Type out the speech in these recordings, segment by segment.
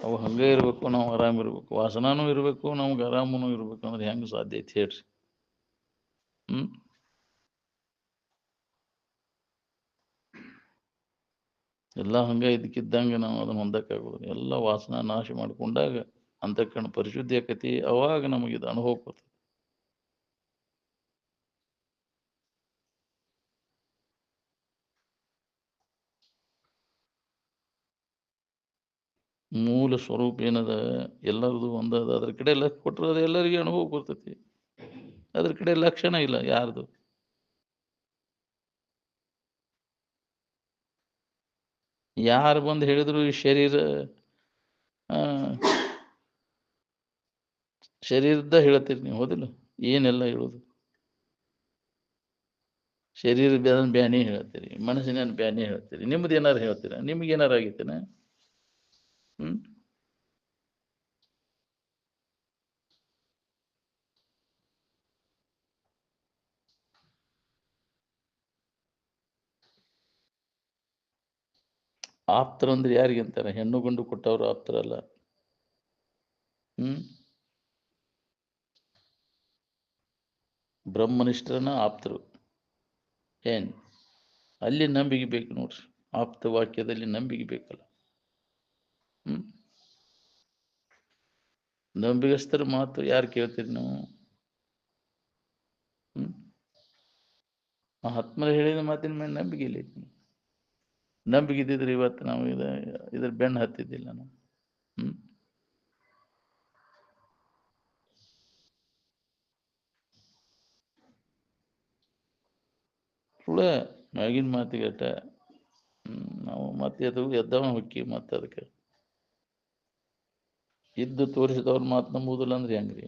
ಅವು ಹಂಗೆ ಇರಬೇಕು, ನಾವು ಆರಾಮಿರ್ಬೇಕು. ವಾಸನಾನೂ ಇರಬೇಕು, ನಮ್ಗೆ ಆರಾಮನೂ ಇರ್ಬೇಕು ಅಂದ್ರೆ ಹೆಂಗೆ ಸಾಧ್ಯ ಐತಿ ಹೇಳ್ರಿ? ಎಲ್ಲ ಹಂಗೆ ಇದಕ್ಕಿದ್ದಂಗೆ ನಾವು ಅದನ್ನು ಹೊಂದಕ್ಕಾಗೋದು. ಎಲ್ಲ ವಾಸನ ನಾಶ ಮಾಡಿಕೊಂಡಾಗ ಅಂತಃಕರಣ ಪರಿಶುದ್ಧಿ ಆಕತಿ. ಅವಾಗ ನಮಗಿದು ಅನುಭವ ಬರ್ತದೆ. ಮೂಲ ಸ್ವರೂಪ ಏನದ ಎಲ್ಲರದು ಒಂದದ. ಅದ್ರ ಕಡೆ ಲಕ್ಷ ಕೊಟ್ಟರೆ ಅದು ಎಲ್ಲರಿಗೆ ಅನುಭವ ಬರ್ತೈತಿ. ಅದ್ರ ಕಡೆ ಲಕ್ಷಣ ಇಲ್ಲ ಯಾರ್ದು. ಯಾರು ಬಂದು ಹೇಳಿದ್ರು ಈ ಶರೀರದ ಹೇಳ್ತೀರಿ ನೀವು, ಹೌದಿಲ್ಲ? ಏನೆಲ್ಲ ಹೇಳೋದು ಶರೀರದ ಬ್ಯಾನಿ ಹೇಳ್ತೀರಿ, ಮನಸ್ಸಿನ ಬ್ಯಾನಿ ಹೇಳ್ತೀರಿ. ನಿಮ್ದು ಏನಾರು ಹೇಳ್ತೀರ? ನಿಮ್ಗೆ ಏನಾರು ಆಗೈತೇನ? ಆಪ್ತರ ಅಂದ್ರೆ ಯಾರಿಗೆ ಅಂತಾರೆ? ಹೆಣ್ಣು ಗಂಡು ಕೊಟ್ಟವ್ರು ಆಪ್ತರಲ್ಲ. ಬ್ರಹ್ಮನಿಷ್ಠರನ್ನ ಆಪ್ತರು. ಏನ್ ಅಲ್ಲಿ ನಂಬಿಕೆ ಬೇಕು ನೋಡ್ರಿ. ಆಪ್ತ ವಾಕ್ಯದಲ್ಲಿ ನಂಬಿಕೆ ಬೇಕಲ್ಲ. ನಂಬಿಗಸ್ತರ ಮಾತು ಯಾರು ಕೇಳ್ತೀರಿ ನೀವು? ಆತ್ಮರು ಹೇಳಿದ ಮಾತಿನ ಮೇಲೆ ನಂಬಿಕೆ ಇಲ್ಲ. ನಂಬಿಕೆ ಇದ್ದಿದ್ರೆ ಇವತ್ತು ನಾವು ಇದ್ರ ಬೆನ್ನು ಹತ್ತಿದ್ದಿಲ್ಲ ನಾವು. ಸುಳ್ಳ ಮ್ಯಾಗಿನ ಮಾತಿಗಟ್ಟ ನಾವು ಮತ್ತೆ ಅದು ಎದ್ದವ ಹೊಕ್ಕಿ ಮತ್ತೆ ಅದಕ್ಕೆ ಇದ್ದು ತೋರಿಸಿದವ್ರ ಮಾತು ನಂಬುದಿಲ್ಲ ಅಂದ್ರೆ ಹೆಂಗ್ರಿ?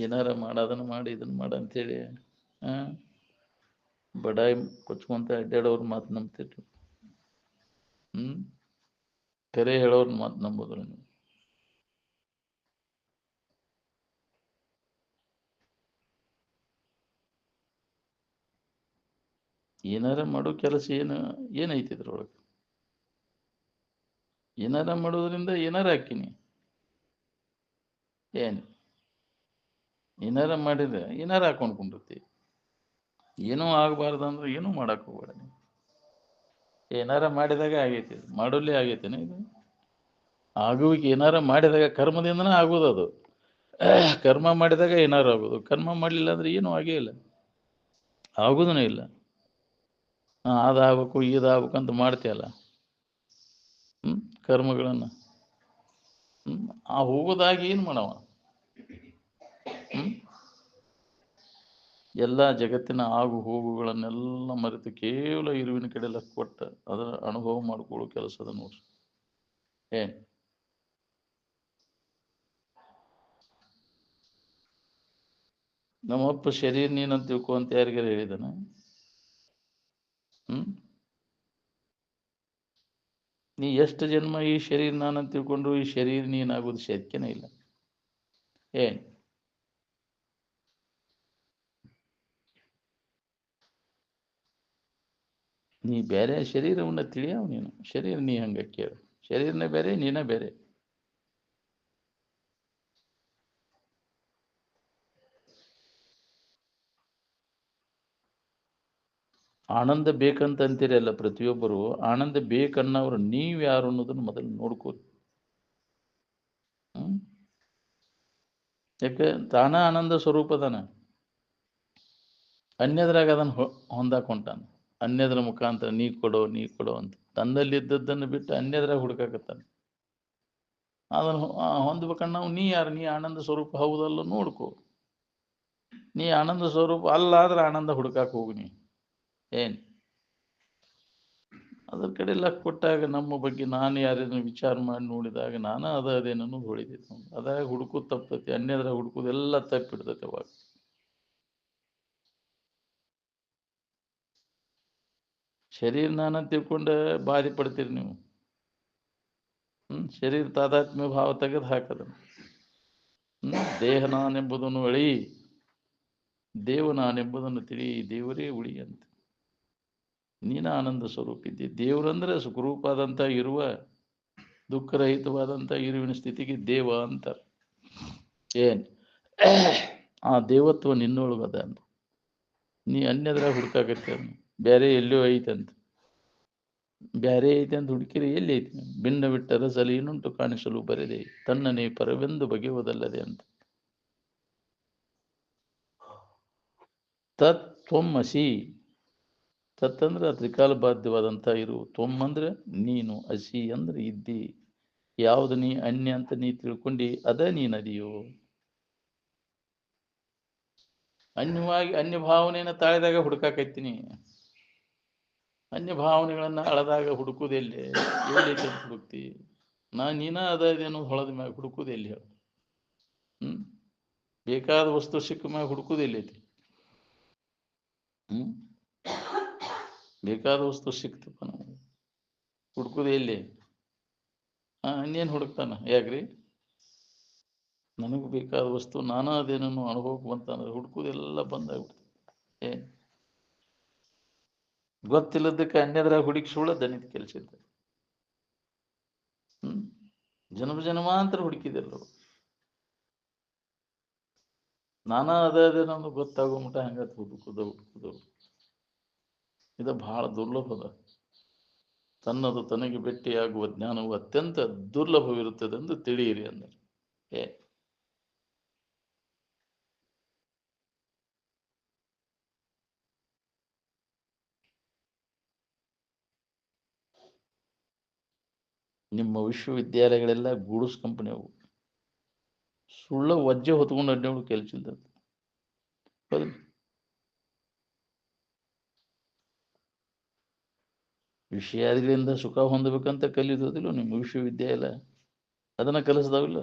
ಏನಾರ ಮಾಡೋದನ್ನ ಮಾಡಿ ಇದನ್ನ ಮಾಡ ಅಂತೇಳಿ ಬಡಾಯಿ ಕೊಚ್ಕೊಂತ ಅಡ್ಡಾಡೋರ್ ಮಾತು ನಂಬ್ತಿರ್ರಿ. ಕರೆ ಹೇಳೋರ್ ಮಾತು ನಂಬೋದಿಲ್ಲ ನೀವು. ಏನಾರ ಮಾಡೋ ಕೆಲಸ ಏನೈತಿ ಇದ್ರೊಳಗೆ? ಏನಾರ ಮಾಡೋದ್ರಿಂದ ಏನಾರ ಹಾಕಿನಿ. ಏನಾರ ಮಾಡಿದ್ರೆ ಏನಾರ ಹಾಕೊಂಡ್ಕೊಂಡಿರ್ತಿ. ಏನೂ ಆಗಬಾರ್ದು ಅಂದ್ರೆ ಏನೂ ಮಾಡಕ್ ಹೋಗ್ಬೇಡ. ಏನಾರ ಮಾಡಿದಾಗ ಆಗೈತಿ, ಮಾಡೋಲ್ಲೇ ಆಗೈತೇನೆ ಇದು. ಆಗುವಿಕೆ ಏನಾರ ಮಾಡಿದಾಗ ಕರ್ಮದಿಂದನೇ ಆಗೋದು. ಅದು ಕರ್ಮ ಮಾಡಿದಾಗ ಏನಾರು ಆಗೋದು. ಕರ್ಮ ಮಾಡಲಿಲ್ಲ ಅಂದ್ರೆ ಏನೂ ಆಗೇ ಇಲ್ಲ, ಆಗೋದನೇ ಇಲ್ಲ. ಅದಾಗಬೇಕು ಇದಾಗಬೇಕು ಅಂತ ಮಾಡ್ತೀಯಲ್ಲ ಕರ್ಮಗಳನ್ನು. ಆ ಹೋಗೋದಾಗಿ ಏನು ಮಾಡವ? ಎಲ್ಲ ಜಗತ್ತಿನ ಆಗು ಹೋಗುಗಳನ್ನೆಲ್ಲ ಮರೆತು ಕೇವಲ ಇರುವಿನ ಕಡೆ ಲಕ್ಷ ಕೊಟ್ಟ ಅದರ ಅನುಭವ ಮಾಡ್ಕೊಳ್ಳೋ ಕೆಲಸದ ನೋಡ್ರಿ. ನಮ್ಮಪ್ಪ ಶರೀರ ನೀನಂತ ತಿಳ್ಕೊ ಅಂತ ಯಾರಿಗಾರ ಹೇಳಿದಾನ? ನೀ ಎಷ್ಟು ಜನ್ಮ ಈ ಶರೀರ ನಾನಂತ ತಿಳ್ಕೊಂಡ್ರು ಈ ಶರೀರ ನೀನಾಗೋದು ಶಕ್ಯನೇ ಇಲ್ಲ. ನೀ ಬೇರೆ ಶರೀರವನ್ನ ತಿಳಿಯವ ನೀನು. ಶರೀರ ನೀ ಹಂಗ ಕೇಳು. ಶರೀರನೇ ಬೇರೆ, ನೀನೇ ಬೇರೆ. ಆನಂದ ಬೇಕಂತ ಅಂತೀರಲ್ಲ ಪ್ರತಿಯೊಬ್ಬರು. ಆನಂದ ಬೇಕನ್ನೋರು ನೀವು ಯಾರು ಅನ್ನೋದನ್ನ ಮೊದಲು ನೋಡ್ಕೋರಿ. ಯಾಕೆ ತಾನ ಆನಂದ ಸ್ವರೂಪದಾನ. ಅನ್ಯದ್ರಾಗ ಅದನ್ನು ಹೊಂದಾಕೊಂಟಾನ. ಅನ್ಯದ್ರ ಮುಖಾಂತರ ನೀ ಕೊಡೋ ಅಂತ ತನ್ನಲ್ಲಿದ್ದದ್ದನ್ನು ಬಿಟ್ಟು ಅನ್ಯದ್ರಾಗ ಹುಡುಕಾಕತ್ತಾನ. ಅದನ್ನು ಹೊಂದ್ಬೇಕನ್ನ ನೀ ಯಾರು? ನೀ ಆನಂದ ಸ್ವರೂಪ ಹೌದಲ್ಲ ನೋಡ್ಕೋ. ನೀ ಆನಂದ ಸ್ವರೂಪ ಅಲ್ಲ ಆದ್ರೆ ಆನಂದ ಹುಡುಕಾಕ ಹೋಗು ನೀ. ಅದ್ರ ಕಡೆ ಲಕ್ ಕೊಟ್ಟಾಗ ನಮ್ಮ ಬಗ್ಗೆ ನಾನು ಯಾರನ್ನು ವಿಚಾರ ಮಾಡಿ ನೋಡಿದಾಗ ನಾನು ಅದೇನನ್ನು ಹೊಳಿದೈತಿ. ಅದಾಗ ಹುಡುಕೋದು ತಪ್ಪತೈತಿ, ಅನ್ಯದ್ರ ಹುಡುಕೋದು ಎಲ್ಲ ತಪ್ಪಿಡ್ತೈತೆ. ಅವಾಗ ಶರೀರ ನಾನಂತ ತಿಳ್ಕೊಂಡೆ ಬಾಧೆ ಪಡ್ತೀರಿ ನೀವು. ಶರೀರ ತಾದಾತ್ಮ್ಯ ಭಾವ ತೆಗೆದು ಹಾಕದ. ದೇಹ ನಾನೆಂಬುದನ್ನು ಅಳಿ, ದೇವ ನಾನೆಂಬುದನ್ನು ತಿಳಿ, ದೇವರೇ ಉಳಿ ಅಂತ. ನೀನ ಆನಂದ ಸ್ವರೂಪ ಇದ್ದಿ. ದೇವರಂದ್ರೆ ಸುಖರೂಪಾದಂತ ಇರುವ ದುಃಖರಹಿತವಾದಂಥ ಇರುವಿನ ಸ್ಥಿತಿಗೆ ದೇವ ಅಂತಾರೆ. ಏನ್ ಆ ದೇವತ್ವ ನಿನ್ನೊಳಗದ ಅಂತ ನೀ ಅನ್ಯದ್ರಾಗ ಹುಡುಕಾಕತ್ತೆ ಅದ ಬೇರೆ ಎಲ್ಲೋ ಐತಂತ. ಬ್ಯಾರೆ ಐತೆ ಅಂತ ಹುಡುಕಿರಿ ಎಲ್ಲಿ ಐತಿ? ಭಿನ್ನ ಬಿಟ್ಟರ ಸಲೀನುಂಟು ಕಾಣಿಸಲು ಬರೆದೆ ತನ್ನನೇ ಪರವೆಂದು ಬಗೆಯುವುದಲ್ಲದೆ ಅಂತ. ತತ್ ತ್ವಮ್ಮಸಿ. ತತ್ ಅಂದ್ರೆ ತ್ರಿಕಾಲ ಬಾಧ್ಯವಾದಂಥ ಇರು. ತ್ವಮ್ ಅಂದ್ರೆ ನೀನು, ಅಸಿ ಅಂದ್ರೆ ಇದ್ದಿ. ಯಾವುದು ನೀ ಅನ್ಯ ಅಂತ ನೀ ತಿಳ್ಕೊಂಡಿ ಅದ ನೀನದಿಯೋ. ಅನ್ಯವಾಗಿ ಅನ್ಯ ಭಾವನೆಯನ್ನು ತಾಳಿದಾಗ ಹುಡುಕಾಕೈತೀನಿ. ಅನ್ಯ ಭಾವನೆಗಳನ್ನ ಅಳದಾಗ ಹುಡುಕುದೆಲ್ಲಿ? ಎಲ್ಲೈತೆ ಅಂತ ಹುಡುಕ್ತಿ? ನೀನ ಅದೇನು ಹೊಳದ ಮ್ಯಾಗ ಹುಡುಕುದೆಲ್ಲಿ ಹೇಳು? ಬೇಕಾದ ವಸ್ತು ಸಿಕ್ಕ ಮ್ಯಾಗ ಹುಡುಕುದೆಲ್ಲೈತಿ? ಬೇಕಾದ ವಸ್ತು ಸಿಕ್ತಪ್ಪ ನಾವು ಹುಡುಕುದು ಎಲ್ಲಿ? ಇನ್ನೇನು ಹುಡುಕ್ತಾನ? ಯಾಕ್ರಿ? ನನಗೆ ಬೇಕಾದ ವಸ್ತು ನಾನಾ ಅದೇನೋ ಅನುಭವಕ್ಕೆ ಬಂತಂದ್ರೆ ಹುಡುಕುದೆಲ್ಲ ಬಂದಾಗ್ಬಿಡ್ತದೆ. ಏನ್ ಗೊತ್ತಿಲ್ಲದಕ್ಕೆ ಅನ್ಯದ್ರಾಗ ಹುಡುಕಿ ಸುಳ್ಳ ದನಿತ ಕೆಲಸ ಇದ್ದ. ಜನ್ಮಾಂತರ ಹುಡುಕಿದೆಲ್ಲೋ ನಾನಾ ಅದೇನೋ ಗೊತ್ತಾಗೋ ಮಟ ಹಂಗತ್ ಹುಡುಕುದ ಇದು ಬಹಳ ದುರ್ಲಭದ. ತನ್ನದು ತನಗೆ ಭೇಟಿಯಾಗುವ ಜ್ಞಾನವು ಅತ್ಯಂತ ದುರ್ಲಭವಿರುತ್ತದೆ ಎಂದು ತಿಳಿಯಿರಿ ಅಂದರೆ. ನಿಮ್ಮ ವಿಶ್ವವಿದ್ಯಾಲಯಗಳೆಲ್ಲ ಗೂಡ್ಸ್ ಕಂಪನಿ ಅವು. ಸುಳ್ಳ ವಜ್ಜೆ ಹೊತ್ಕೊಂಡು ಅಡ್ಡಾಡು ಕೆಲಸ ಇಲ್ದ. ವಿಷಯಾದಿಗಳಿಂದ ಸುಖ ಹೊಂದಬೇಕಂತ ಕಲಿಯೋದಿಲ್ಲ ನಿಮ್ಮ ವಿಶ್ವವಿದ್ಯಾಲಯ. ಅದನ್ನ ಕಲಿಸ್ದಾವಿಲ್ಲ.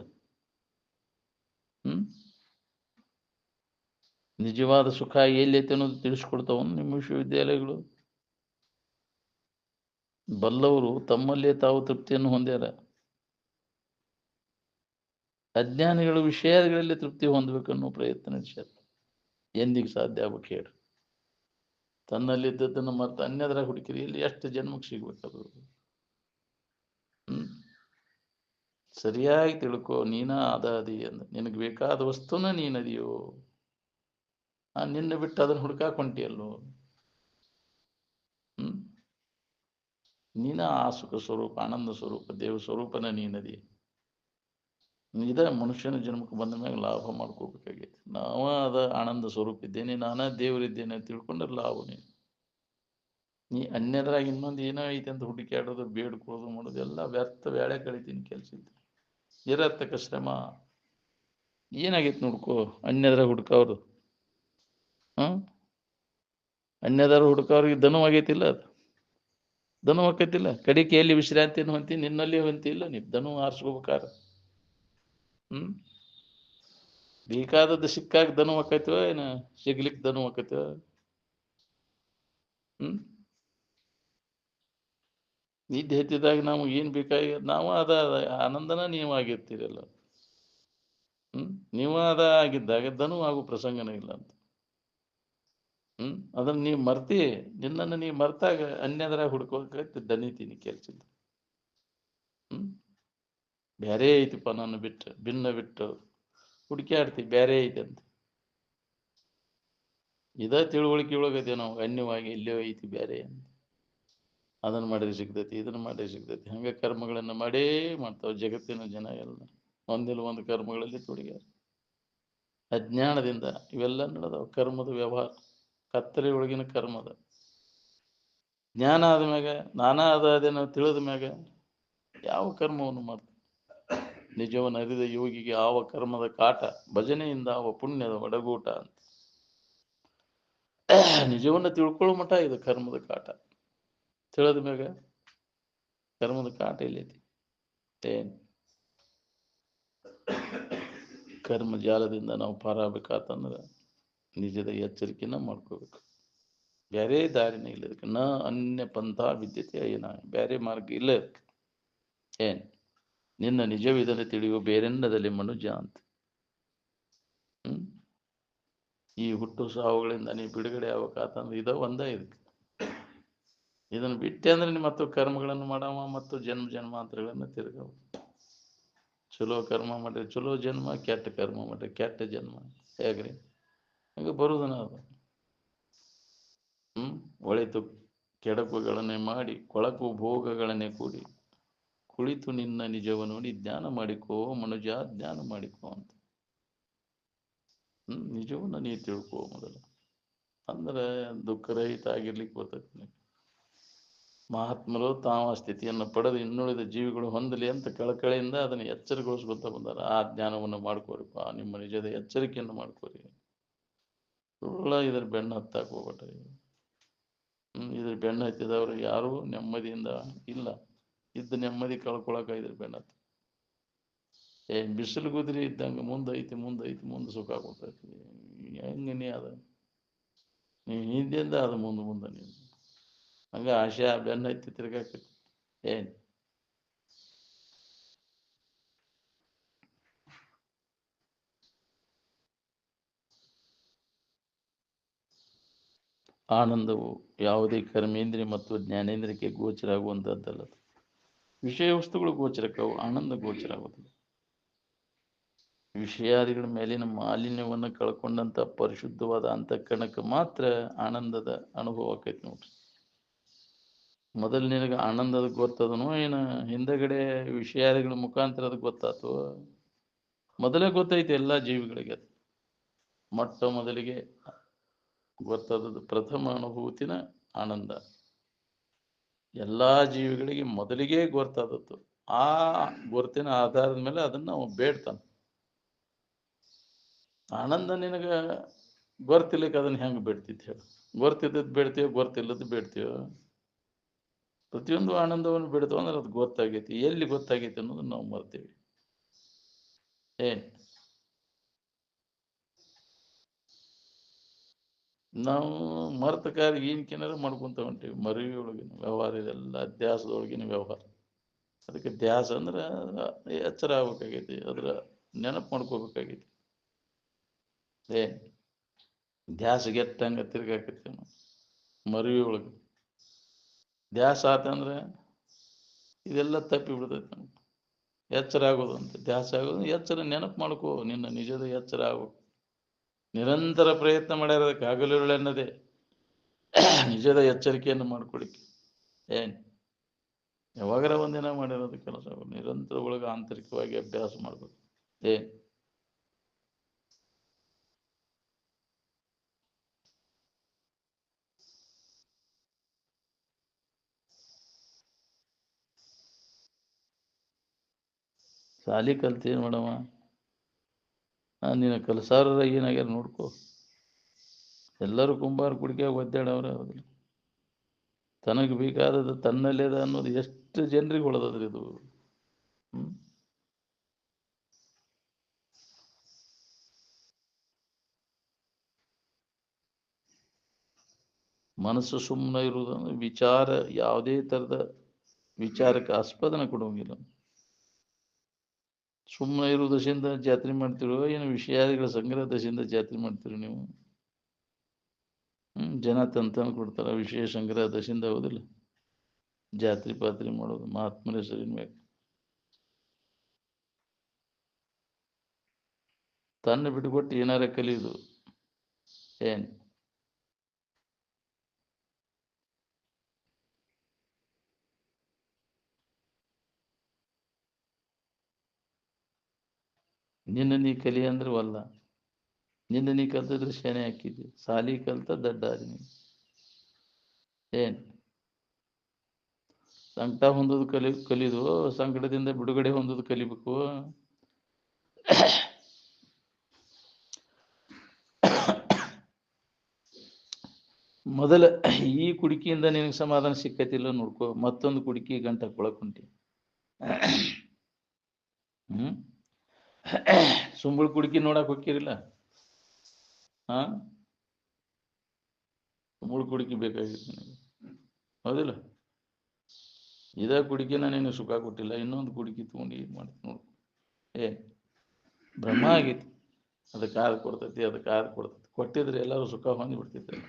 ನಿಜವಾದ ಸುಖ ಎಲ್ಲೈತೆ ಅನ್ನೋದು ತಿಳಿಸ್ಕೊಡ್ತಾವ ನಿಮ್ಮ ವಿಶ್ವವಿದ್ಯಾಲಯಗಳು. ಬಲ್ಲವರು ತಮ್ಮಲ್ಲೇ ತಾವು ತೃಪ್ತಿಯನ್ನು ಹೊಂದ್ಯಾರ. ಅಜ್ಞಾನಿಗಳು ವಿಷಯಗಳಲ್ಲಿ ತೃಪ್ತಿ ಹೊಂದಬೇಕನ್ನೋ ಪ್ರಯತ್ನ ನಡೆಸ್ಯಾರ. ಎಂದಿಗೆ ಸಾಧ್ಯ ಆಗ್ಬೇಕು ಹೇಳಿ? ತನ್ನಲ್ಲಿದ್ದದ್ದನ್ನು ಮರ್ತು ಅನ್ಯದ್ರಾಗ ಹುಡುಕಿರಿ ಇಲ್ಲಿ ಎಷ್ಟು ಜನ್ಮಕ್ಕೆ ಸಿಗ್ಬೇಕದು? ಸರಿಯಾಗಿ ತಿಳ್ಕೊ, ನೀನ ಅದಿ ಅಂದ. ನಿನಗೆ ಬೇಕಾದ ವಸ್ತುನ ನೀನದಿಯೋ. ನಿನ್ನ ಬಿಟ್ಟು ಅದನ್ನ ಹುಡುಕಾಕ್ ಹೊಂಟಿಯಲ್ಲೋ. ನೀನ ಆ ಸುಖ ಸ್ವರೂಪ, ಆನಂದ ಸ್ವರೂಪ, ದೇವ ಸ್ವರೂಪನ ನೀನದಿ. ಇದ ಮನುಷ್ಯನ ಜನ್ಮಕ್ಕೆ ಬಂದ ಮ್ಯಾಗ ಲಾಭ ಮಾಡ್ಕೋಬೇಕಾಗೈತಿ. ನಾವ ಅದ ಆನಂದ ಸ್ವರೂಪ ಇದ್ದೇನೆ, ನಾನ ದೇವರಿದ್ದೇನೆ ಅಂತ ತಿಳ್ಕೊಂಡ್ರೆ ಲಾಭ. ನೀ ಅನ್ಯದ್ರಾಗ ಇನ್ನೊಂದು ಏನೋ ಐತೆ ಅಂತ ಹುಡುಕಾಡೋದು, ಬೇಡ್ಕೊಳ್ಳೋದು, ಮಾಡೋದು ಎಲ್ಲ ವ್ಯರ್ಥ ವ್ಯಾಳೆ ಕಳಿತೀನಿ ಕೆಲಸ ಇತ್ತು. ನಿರರ್ಥಕ ಶ್ರಮ. ಏನಾಗೈತಿ ನೋಡ್ಕೋ ಅನ್ಯದ್ರಾಗ ಹುಡುಕವ್ರು. ಅನ್ಯದಾರ ಹುಡುಕವ್ರಿಗೆ ದನು ಆಗೈತಿಲ್ಲ. ಅದು ದನು ಆಕೈತಿಲ್ಲ. ಕಡಿಕೆ ಎಲ್ಲಿ ವಿಶ್ರಾಂತಿಯನ್ನು ಹೊಂತಿ? ನಿನ್ನಲ್ಲಿ ಹೊಂತಿಲ್ಲ. ನೀವು ದನು ಆರಿಸ್ಕೋಬೇಕಾರ. ಬೇಕಾದದ್ದು ಸಿಕ್ಕಾಗ ದನು ಆಕೈತಿವ ಏನ ಸಿಗ್ಲಿಕ್ಕೆ ದನು ಆಕೈತಿವ? ನಿದ್ದೆ ಹೆಚ್ಚಿದಾಗ ನಾವು ಏನ್ ಬೇಕಾಗಿ ನಾವು ಅದ ಆನಂದನ ನೀವು ಆಗಿರ್ತೀರಲ್ಲ. ನೀವು ಅದ ಆಗಿದ್ದಾಗ ದನು ಆಗೋ ಪ್ರಸಂಗನೇ ಇಲ್ಲ ಅಂತ. ಅದನ್ನ ನೀವು ಮರ್ತಿ, ನಿನ್ನನ್ನು ನೀವು ಮರ್ತಾಗ ಅನ್ಯದ್ರಾಗ ಹುಡ್ಕೋಕೈತಿ ದನಿತೀನಿ ಕೆಲ್ಸಿದ್ದು. ಬ್ಯಾರೆ ಐತಿಪ್ಪ ನನ್ನ ಬಿಟ್ಟು, ಭಿನ್ನ ಬಿಟ್ಟು ಹುಡುಕ್ಯಾಡ್ತಿ ಬ್ಯಾರೆ ಐತಿ ಅಂತ. ಇದ ತಿಳುವಳಿಕೆ ಒಳಗದೆ ನಾವು ಅನ್ಯವಾಗಿ ಎಲ್ಲೋ ಐತಿ ಬ್ಯಾರೆ ಅಂತ. ಅದನ್ನ ಮಾಡಿದ್ರೆ ಸಿಗ್ತೈತಿ, ಇದನ್ನ ಮಾಡಿದ್ರೆ ಸಿಗ್ತೈತಿ. ಹಂಗ ಕರ್ಮಗಳನ್ನ ಮಾಡೇ ಮಾಡ್ತಾವ ಜಗತ್ತಿನ ಜನ ಎಲ್ಲ. ಒಂದಿಲ್ಲ ಒಂದು ಕರ್ಮಗಳಲ್ಲಿ ತೊಡಗ್ಯಾರ. ಅಜ್ಞಾನದಿಂದ ಇವೆಲ್ಲ ನಡೆದವ. ಕರ್ಮದ ವ್ಯವಹಾರ ಕತ್ತಲೆ ಒಳಗಿನ ಕರ್ಮದ. ಜ್ಞಾನ ಆದ್ಮ್ಯಾಗ ನಾನಾ ಅದೇನೋ ತಿಳಿದ ಮ್ಯಾಗ ಯಾವ ಕರ್ಮವನ್ನು ಮಾಡ್ತ? ನಿಜವನ್ನು ಅರಿದ ಯೋಗಿಗೆ ಆವ ಕರ್ಮದ ಕಾಟ, ಭಜನೆಯಿಂದ ಆವ ಪುಣ್ಯದ ಒಡಗೂಟ ಅಂತ. ನಿಜವನ್ನು ತಿಳ್ಕೊಳ್ಳೋ ಮಠ ಇದು ಕರ್ಮದ ಕಾಟ. ತಿಳಿದ ಮ್ಯಾಗ ಕರ್ಮದ ಕಾಟ ಎಲ್ಲೈತಿ? ಏನ್ ಕರ್ಮ ಜಾಲದಿಂದ ನಾವು ಪಾರಾಗಬೇಕಾತಂದ್ರ ನಿಜದ ಎಚ್ಚರಿಕೆನ ಮಾಡ್ಕೋಬೇಕು. ಬ್ಯಾರೆ ದಾರಿನ ಇಲ್ಲ ಇದಕ್ಕೆ. ನ ಅನ್ಯ ಪಂಥ ವಿದ್ಯತೆ ಏನ, ಬ್ಯಾರೆ ಮಾರ್ಗ ಇಲ್ಲ. ಏನ್ ನಿನ್ನ ನಿಜವಿದನ್ನು ತಿಳಿಯುವ ಬೇರೆನ್ನದಲ್ಲಿ ಮನುಜ ಅಂತ. ಈ ಹುಟ್ಟು ಸಾವುಗಳಿಂದ ನೀ ಬಿಡುಗಡೆ ಆಗ್ಬೇಕಾತಂದ್ರೆ ಇದ ಒಂದ ಇದಕ್ಕೆ. ಇದನ್ನು ಬಿಟ್ಟೆ ಅಂದ್ರೆ ನಿಮ್ಮ ಮತ್ತು ಕರ್ಮಗಳನ್ನು ಮಾಡವ ಮತ್ತು ಜನ್ಮ ಜನ್ಮಾಂತರಗಳನ್ನು ತಿರುಗವ. ಚಲೋ ಕರ್ಮ ಮಾಡ್ರಿ ಚಲೋ ಜನ್ಮ, ಕೆಟ್ಟ ಕರ್ಮ ಮಾಡ್ರಿ ಕೆಟ್ಟ ಜನ್ಮ. ಹೇಗ್ರಿ ಹಂಗೆ ಬರುವುದನ ಅದು. ಒಳಿತು ಕೆಡಕುಗಳನ್ನೇ ಮಾಡಿ ಕೊಳಕು ಭೋಗಗಳನ್ನೇ ಕೂಡಿ ಕುಳಿತು ನಿನ್ನ ನಿಜವ ನೋಡಿ ಜ್ಞಾನ ಮಾಡಿಕೋ ಮನುಜ, ಜ್ಞಾನ ಮಾಡಿಕೋ ಅಂತ. ನಿಜವನ್ನ ನೀ ತಿಳ್ಕೋ ಮೊದಲು, ಅಂದ್ರೆ ದುಃಖರಹಿತ ಆಗಿರ್ಲಿಕ್ಕೆ ಬರ್ತೈತಿ. ಮಹಾತ್ಮರು ತಾವ ಸ್ಥಿತಿಯನ್ನು ಪಡೆದು ಇನ್ನುಳಿದ ಜೀವಿಗಳು ಹೊಂದಲಿ ಅಂತ ಕಳಕಳಿಯಿಂದ ಅದನ್ನು ಎಚ್ಚರಗೊಳಿಸ್ಕೊತ ಬಂದಾರ. ಆ ಜ್ಞಾನವನ್ನು ಮಾಡ್ಕೋರಿಪ್ಪ, ನಿಮ್ಮ ನಿಜದ ಎಚ್ಚರಿಕೆಯನ್ನು ಮಾಡ್ಕೋರಿ. ಸುಳ್ಳ ಇದ್ರ ಬೆನ್ನು ಹತ್ತಾಕ ಹೋಗ್ಬೇಡ್ರಿ. ಇದ್ರ ಬೆನ್ನು ಹತ್ತಿದವರು ಯಾರು ನೆಮ್ಮದಿಯಿಂದ ಇಲ್ಲ. ಇದ್ದ ನೆಮ್ಮದಿ ಕಳ್ಕೊಳಕ ಇದ್ರ ಬೆನ್ನ ಹತ್ತಿ ಬಿಸಿಲು ಗುದ್ರಿ ಇದ್ದಂಗೆ ಮುಂದೈತಿ ಮುಂದೆ ಸುಖ ಕೊಡ್ತೈತಿ. ಹೆಂಗ ನೀ ಅದ ನೀ ಹಿಂದಿಂದ ಅದು ಮುಂದೆ ನೀನು ಹಂಗ ಆಶೆ ಬೆನ್ನ ಹತ್ತಿ ತಿರ್ಗಾಕತಿ. ಏನ್ ಆನಂದವು ಯಾವುದೇ ಕರ್ಮೇಂದ್ರಿಯ ಮತ್ತು ಜ್ಞಾನೇಂದ್ರಿಯಕ್ಕೆ ಗೋಚರ ಆಗುವಂತಹದ್ದಲ್ಲ. ವಿಷಯ ವಸ್ತುಗಳು ಗೋಚರಕ್ಕವು, ಆನಂದ ಗೋಚರ ಆಗುತ್ತದೆ. ವಿಷಯಾದಿಗಳ ಮೇಲಿನ ಮಾಲಿನ್ಯವನ್ನು ಕಳ್ಕೊಂಡಂತ ಪರಿಶುದ್ಧವಾದ ಅಂತಃಕರಣಕ್ಕೆ ಮಾತ್ರ ಆನಂದದ ಅನುಭವ ಆಕೈತಿ ನೋಡ್ರಿ. ಮೊದಲು ನಿನಗೆ ಆನಂದದ ಗೊತ್ತದನೋ ಏನ ಹಿಂದಗಡೆ ವಿಷಯಾದಿಗಳ ಮುಖಾಂತರ ಅದು ಗೊತ್ತಾತು? ಮೊದಲೇ ಗೊತ್ತೈತಿ ಎಲ್ಲ ಜೀವಿಗಳಿಗೆ. ಅದು ಮೊಟ್ಟ ಮೊದಲಿಗೆ ಗೊತ್ತಾದದ್ದು ಪ್ರಥಮ ಅನುಭೂತಿನ ಆನಂದ ಎಲ್ಲಾ ಜೀವಿಗಳಿಗೆ ಮೊದಲಿಗೆ ಗೊತ್ತಾದದ್ದು. ಆ ಗುರುತಿನ ಆಧಾರದ ಮೇಲೆ ಅದನ್ನ ನಾವು ಬೇಡ್ತಾನೆ. ಆನಂದ ನಿನಗ ಗೊತ್ತಿಲ್ಲಕ್ಕೆ ಅದನ್ನ ಹೆಂಗೆ ಬೇಡ್ತಿತ್ತು ಹೇಳು? ಗೊತ್ತಿದ್ದದ್ದು ಬೇಡ್ತೀವೋ ಗೊತ್ತಿಲ್ಲದ್ದು ಬೇಡ್ತೀವೋ? ಪ್ರತಿಯೊಂದು ಆನಂದವನ್ನು ಬಿಡ್ತೇವೆ ಅಂದ್ರೆ ಅದು ಗೊತ್ತಾಗೈತಿ. ಎಲ್ಲಿ ಗೊತ್ತಾಗೈತಿ ಅನ್ನೋದನ್ನ ನಾವು ಮರ್ತೀವಿ. ಏನ್ ನಾವು ಮರ್ತ ಕಾರ್ಯ ಏನಕ್ಕೇನಾರು ಮಾಡ್ಕೊಂತ ಹೊಂಟೀವಿ. ಮರವಿ ಒಳಗಿನ ವ್ಯವಹಾರ ಇದೆಲ್ಲ ಅಧ್ಯಾಸದೊಳಗಿನ ವ್ಯವಹಾರ. ಅದಕ್ಕೆ ಧ್ಯಾಸ ಅಂದ್ರೆ ಎಚ್ಚರ ಆಗ್ಬೇಕಾಗೈತಿ, ಅದ್ರ ನೆನಪು ಮಾಡ್ಕೋಬೇಕಾಗೈತಿ. ಏನ್ ಧ್ಯಾಸ ಗೆಟ್ಟಂಗ ತಿರ್ಗಾಕೈತಿ ಮರವಿ ಒಳಗೆ. ಧ್ಯಾಸ ಆತಂದ್ರೆ ಇದೆಲ್ಲ ತಪ್ಪಿ ಬಿಡ್ತೈತಿ ನಮ್ಗೆ. ಎಚ್ಚರ ಆಗೋದು ಅಂತ ಧ್ಯಾಸ ಆಗೋದು. ಎಚ್ಚರ ನೆನಪು ಮಾಡ್ಕೋ, ನಿನ್ನ ನಿಜದ ಎಚ್ಚರ ಆಗ್ಬೇಕು. ನಿರಂತರ ಪ್ರಯತ್ನ ಮಾಡ್ಯಾರದಕ್ಕೆ ಹಗಲಿರುಳೆನ್ನದೇ ನಿಜದ ಎಚ್ಚರಿಕೆಯನ್ನು ಮಾಡ್ಕೊಳಿಕ್ಕೆ. ಏನ್ ಯಾವಾಗರ ಒಂದಿನ ಮಾಡಿರೋದು ಕೆಲಸ ನಿರಂತರ ಒಳಗೆ ಆಂತರಿಕವಾಗಿ ಅಭ್ಯಾಸ ಮಾಡ್ಬೇಕು. ಏನ್ ಸಾಲಿ ಕಲ್ತೇನು ಮಾಡವ? ನೀನು ಕಲಸಾರ ಏನಾಗ್ಯಾರ ನೋಡ್ಕೋ. ಎಲ್ಲರೂ ಕುಂಬಾರ ಕುಡಿಕೆ ಒದ್ದಾಡವ್ರೆ. ಹೌದಿಲ್ಲ, ತನಗೆ ಬೇಕಾದದ್ದು ತನ್ನಲ್ಲೇದ ಅನ್ನೋದು ಎಷ್ಟು ಜನರಿಗೆ ಹೊಳದದ್ರಿ ಇದು. ಮನಸ್ಸು ಸುಮ್ಮನೆ ಇರುವುದಂದ್ರೆ ವಿಚಾರ ಯಾವುದೇ ಥರದ ವಿಚಾರಕ್ಕೆ ಆಸ್ಪದನ ಕೊಡುವಂಗಿಲ್ಲ. ಸುಮ್ಮನೆ ಇರೋ ದಶೆಯಿಂದ ಜಾತ್ರೆ ಮಾಡ್ತಿರೋ ಏನು ವಿಷಯಾದಿಗಳ ಸಂಗ್ರಹ ದಶೆಯಿಂದ ಜಾತ್ರೆ ಮಾಡ್ತಿರೋ ನೀವು? ಜನ ತಂತನ ಕೊಡ್ತಾರ ವಿಷಯ ಸಂಗ್ರಹ ದಶೆಯಿಂದ. ಹೌದಿಲ್ಲ, ಜಾತ್ರೆ ಪಾತ್ರೆ ಮಾಡೋದು ಮಹಾತ್ಮರ ಹೆಸರಿನ ಮ್ಯಾಗ. ತನ್ನ ಬಿಟ್ಕೊಟ್ಟು ಏನಾರ ಕಲಿಯುದು. ಏನ್ ನಿನ್ನ ನೀ ಕಲಿ ಅಂದ್ರೆ ವಲ್ಲ. ನಿನ್ನ ನೀ ಕಲ್ತಿದ್ರೆ ಶೇನೆ ಹಾಕಿದ್ವಿ. ಸಾಲಿ ಕಲ್ತ ದಡ್ಡಾದಿ ನೀ. ಏನ್ ಸಂಕಟ ಹೊಂದೋದು ಕಲಿದು ಸಂಕಟದಿಂದ ಬಿಡುಗಡೆ ಹೊಂದೋದು ಕಲಿಬೇಕು. ಮೊದಲ ಈ ಕುಡಿಕೆಯಿಂದ ನಿನಗೆ ಸಮಾಧಾನ ಸಿಕ್ಕತಿಲ್ಲ ನೋಡ್ಕೋ. ಮತ್ತೊಂದು ಕುಡಿಕೆ ಗಂಟ ಕೊಳಕುಂಟಿ. ಸುಂಬಳ ಕುಡಿಕೆ ನೋಡಕ್ ಹೋಗಿರಿಲ್ಲ? ಸುಂಬಳ ಕುಡಿಕೆ ಬೇಕಾಗಿತ್ತು ನನಗೆ. ಹೌದಿಲ್ಲ, ಇದ ಕುಡಿಕೆನ ನಿನಗೆ ಸುಖ ಕೊಟ್ಟಿಲ್ಲ. ಇನ್ನೊಂದು ಕುಡಿಕೆ ತಗೊಂಡು ಏನು ಮಾಡ್ತೀನಿ ನೋಡು. ಭ್ರಮ ಆಗೈತಿ. ಅದಕ್ಕೆ ಆದ ಕೊಡ್ತೈತಿ, ಅದಕ್ಕೆ ಆದ ಕೊಡ್ತೈತಿ. ಕೊಟ್ಟಿದ್ರೆ ಎಲ್ಲರೂ ಸುಖ ಹೊಂದಿ ಬಿಡ್ತಿದ್ರು.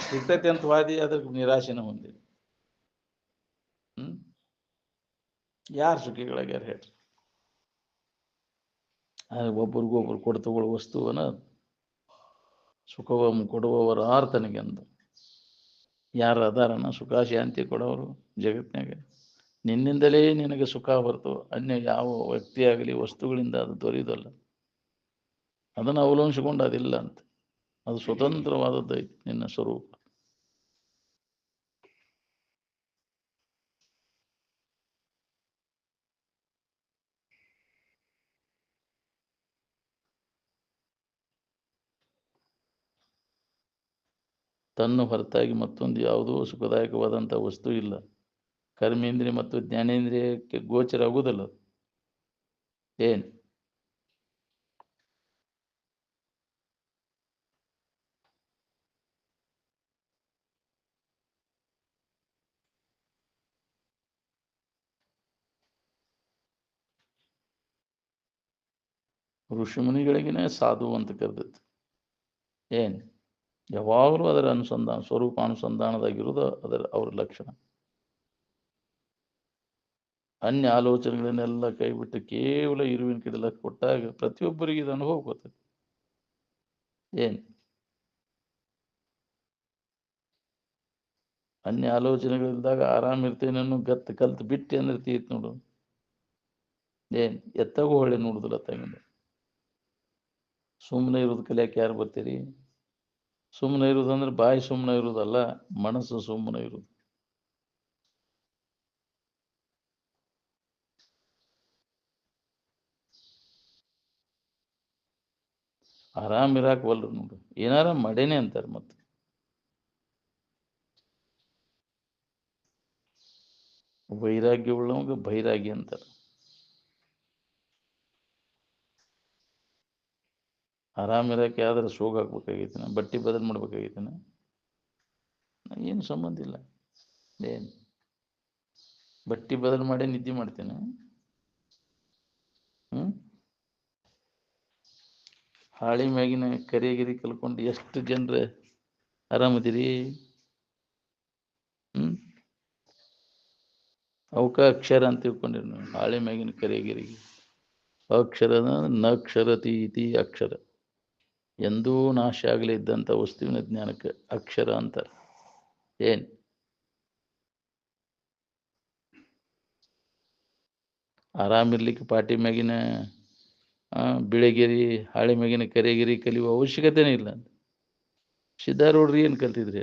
ಸಿಗ್ತೈತಿ ಅಂತ ವಾದಿ ಅದಕ್ಕೆ ನಿರಾಶೆನ ಹೊಂದಿದೆ. ಯಾರು ಸುಖಿಗಳಾಗ್ಯಾರ ಹೇಳ್ರಿ? ಒಬ್ರಿಗೊಬ್ರು ಕೊಡ್ತಗೊಳ್ಳೋ ವಸ್ತುವನ ಸುಖವ ಕೊಡುವವರ ಆರ್ತನಿಗೆ ಅಂದ. ಯಾರು ಅದಾರನ ಸುಖ ಶಾಂತಿ ಕೊಡೋರು ಜಗತ್ನಾಗ? ನಿನ್ನಿಂದಲೇ ನಿನಗೆ ಸುಖ ಹೊರತು ಅನ್ಯ ಯಾವ ವ್ಯಕ್ತಿಯಾಗಲಿ ವಸ್ತುಗಳಿಂದ ಅದು ದೊರೆಯುವುದಲ್ಲ. ಅದನ್ನು ಅವಲಂಬಿಸಿಕೊಂಡು ಅದಿಲ್ಲ ಅಂತ. ಅದು ಸ್ವತಂತ್ರವಾದದ್ದೈತಿ ನಿನ್ನ ಸ್ವರೂಪ. ತನ್ನ ಹೊರತಾಗಿ ಮತ್ತೊಂದು ಯಾವುದೋ ಸುಖದಾಯಕವಾದಂಥ ವಸ್ತು ಇಲ್ಲ. ಕರ್ಮೇಂದ್ರಿಯ ಮತ್ತು ಜ್ಞಾನೇಂದ್ರಿಯಕ್ಕೆ ಗೋಚರ ಆಗುವುದಲ್ಲ. ಏನು ಋಷಿಮುನಿಗಳಿಗಿನೇ ಸಾಧು ಅಂತ ಕರೆದದ್ದು. ಏನು ಯಾವಾಗಲೂ ಅದರ ಅನುಸಂಧಾನ, ಸ್ವರೂಪ ಅನುಸಂಧಾನದಾಗಿರುವುದು ಅವ್ರ ಲಕ್ಷಣ. ಅನ್ಯ ಆಲೋಚನೆಗಳನ್ನೆಲ್ಲ ಕೈಬಿಟ್ಟು ಕೇವಲ ಇರುವಿನ ಕಡೆ ಲಕ್ಷ ಕೊಟ್ಟಾಗ ಪ್ರತಿಯೊಬ್ಬರಿಗೆ ಇದು ಅನುಭವ ಗೊತ್ತೈತಿ. ಏನು ಅನ್ಯ ಆಲೋಚನೆಗಳಿದ್ದಾಗ ಆರಾಮಿರ್ತೇನೆ ಅನ್ನೋ ಗತ್ತು ಕಲ್ತು ಬಿಟ್ಟು ಅಂದ್ರೆ ತೀರ್ತು ನೋಡು. ಏನು ಎತ್ತಾಗೂ ಹೊಳ್ಳಿ ನೋಡುದಿಲ್ಲ ತಂಗಿಂದ. ಸುಮ್ಮನೆ ಇರೋದು ಕಲಿಯಾಕೆ ಯಾರು ಬರ್ತೀರಿ? ಸುಮ್ಮನೆ ಇರೋದಂದ್ರೆ ಬಾಯಿ ಸುಮ್ಮನೆ ಇರೋದಲ್ಲ, ಮನಸ್ಸು ಸುಮ್ಮನೆ ಇರೋದು. ಆರಾಮ್ ಇರಾಕ್ ಬಲ್ರು ನೋಡು, ಏನಾರ ಮಾಡೇನೆ ಅಂತಾರೆ. ಮತ್ತೆ ವೈರಾಗ್ಯ ಉಳ್ಳವಂಗ ಬೈರಾಗಿ ಅಂತಾರೆ. ಆರಾಮ್ ಇರಾಕೆ ಯಾವ್ದಾರ ಸೋಗ್ ಹಾಕ್ಬೇಕಾಗೈತಿನ, ಬಟ್ಟೆ ಬದಲು ಮಾಡ್ಬೇಕಾಗೈತಿನ? ಏನು ಸಂಬಂಧ ಇಲ್ಲ. ಏನು ಬಟ್ಟೆ ಬದಲು ಮಾಡಿ ನಿದ್ದೆ ಮಾಡ್ತೇನೆ? ಹಾಳಿ ಮ್ಯಾಗಿನ ಕರಿಗಿರಿ ಕಲ್ಕೊಂಡು ಎಷ್ಟು ಜನರ ಆರಾಮದಿರಿ? ಅವಕ್ಕ ಅಕ್ಷರ ಅಂತ ತಿಳ್ಕೊಂಡಿರಿ ನೀವು. ಹಾಳಿ ಮ್ಯಾಗಿನ ಕರಿಗಿರಿಗೆ ಅಕ್ಷರದ ನಕ್ಷರತಿ ಇತಿ ಅಕ್ಷರ. ಎಂದೂ ನಾಶ ಆಗಲಿ ಇದ್ದಂಥ ವಸ್ತುವಿನ ಜ್ಞಾನಕ್ಕೆ ಅಕ್ಷರ ಅಂತಾರೆ. ಏನು ಆರಾಮಿರ್ಲಿಕ್ಕೆ ಪಾಟಿ ಮ್ಯಾಗಿನ ಬಿಳೆಗಿರಿ ಹಾಳೆ ಮ್ಯಾಗಿನ ಕರೆಗಿರಿ ಕಲಿಯುವ ಅವಶ್ಯಕತೆನೇ ಇಲ್ಲ. ಸಿದ್ಧಾರೂಢ್ರಿ ಏನು ಕಲ್ತಿದ್ರಿ?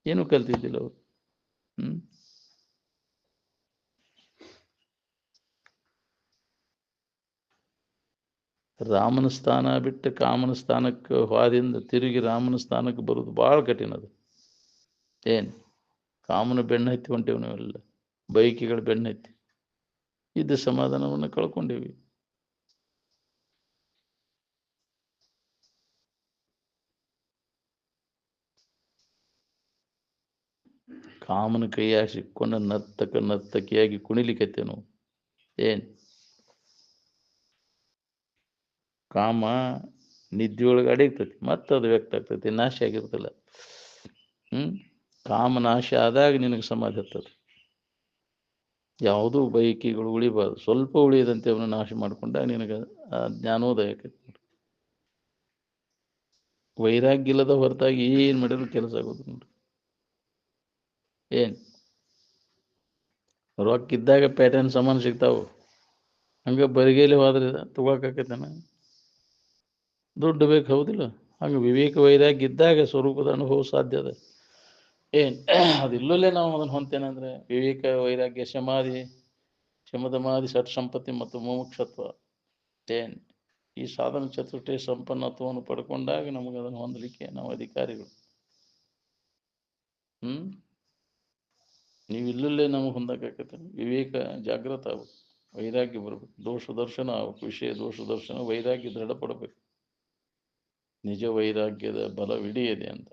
ಏನು ಕಲ್ತಿದ್ದಿಲ್ಲ ಅವರು. ರಾಮನ ಸ್ಥಾನ ಬಿಟ್ಟು ಕಾಮನ ಸ್ಥಾನಕ್ಕೆ ಹೋದಿಂದ ತಿರುಗಿ ರಾಮನ ಸ್ಥಾನಕ್ಕೆ ಬರೋದು ಭಾಳ ಕಠಿಣ. ಅದು ಏನು ಕಾಮನ ಬೆನ್ನು ಹತ್ತಿ ಹೊಂಟೇವು ನಾವೆಲ್ಲ, ಬೈಕಿಗಳು ಬೆನ್ನು ಹತ್ತಿ ಇದ್ದ ಸಮಾಧಾನವನ್ನು ಕಳ್ಕೊಂಡೇವಿ. ಕಾಮನ ಕೈಯಾಗಿ ಸಿಕ್ಕೊಂಡ ನರ್ತಕಿಯಾಗಿ ಕುಣಿಲಿಕ್ಕತ್ತೇವೆ ನಾವು. ಏನು ಕಾಮ ನಿದ್ದೆಯೊಳಗೆ ಅಡಗ್ತೈತಿ, ಮತ್ತೆ ಅದು ವ್ಯಕ್ತ ಆಗ್ತೈತಿ, ನಾಶ ಆಗಿರ್ತಲ್ಲ. ಕಾಮ ನಾಶ ಆದಾಗ ನಿನಗೆ ಸಮಾಧಿ ಹತ್ತದ. ಯಾವುದೂ ಬಯಕೆಗಳು ಉಳಿಬಾರ್ದು, ಸ್ವಲ್ಪ ಉಳಿಯದಂತೆ ಅವನು ನಾಶ ಮಾಡಿಕೊಂಡಾಗ ನಿನಗೆ ಜ್ಞಾನೋದಯ ಆಕೈತಿ. ವೈರಾಗ್ಯ ಇಲ್ಲದ ಹೊರತಾಗಿ ಏನು ಮಾಡಿದ್ರು ಕೆಲಸ ಆಗೋದು ನೋಡ್ರಿ. ಏನು ರೊಕ್ಕ ಇದ್ದಾಗ ಪ್ಯಾಟರ್ನ್ ಸಾಮಾನು ಸಿಗ್ತಾವು, ಹಂಗೆ ಬರಿಗೇಲಿ ಹೋದ್ರೆ ತಗೋಕಾಕೈತನ? ದುಡ್ಡು ಬೇಕು, ಹೌದಿಲ್ಲ? ಹಂಗೆ ವಿವೇಕ ವೈರಾಗ್ಯ ಇದ್ದಾಗ ಸ್ವರೂಪದ ಅನುಭವ ಸಾಧ್ಯ ಅದ. ಏನು ಅದಿಲ್ಲಲ್ಲೇ ನಾವು ಅದನ್ನು ಹೊಂತೇನೆ ಅಂದರೆ ವಿವೇಕ ವೈರಾಗ್ಯ ಸಮಾಧಿ, ಶಮದಮಾಧಿ, ಸಟ್ ಸಂಪತ್ತಿ ಮತ್ತು ಮುಮುಕ್ಷತ್ವ, ಏನು ಈ ಸಾಧನ ಚತುಷ್ಟಯ ಸಂಪನ್ನತ್ವವನ್ನು ಪಡ್ಕೊಂಡಾಗ ನಮಗೆ ಅದನ್ನು ಹೊಂದಲಿಕ್ಕೆ ನಾವು ಅಧಿಕಾರಿಗಳು. ನೀವು ಇಲ್ಲಲ್ಲೇ ನಮಗೆ ಹೊಂದಕ್ಕಾಗತ್ತೆ. ವಿವೇಕ ಜಾಗೃತ ಆಗ್ಬೇಕು, ವೈರಾಗ್ಯ ಬರ್ಬೇಕು, ದೋಷ ದರ್ಶನ ಆಗ್ಬೇಕು, ವಿಷಯ ದೋಷ ದರ್ಶನ, ವೈರಾಗ್ಯ ದೃಢಪಡಬೇಕು. ನಿಜ ವೈರಾಗ್ಯದ ಬಲವಿಡಿಯದೆ ಅಂತ.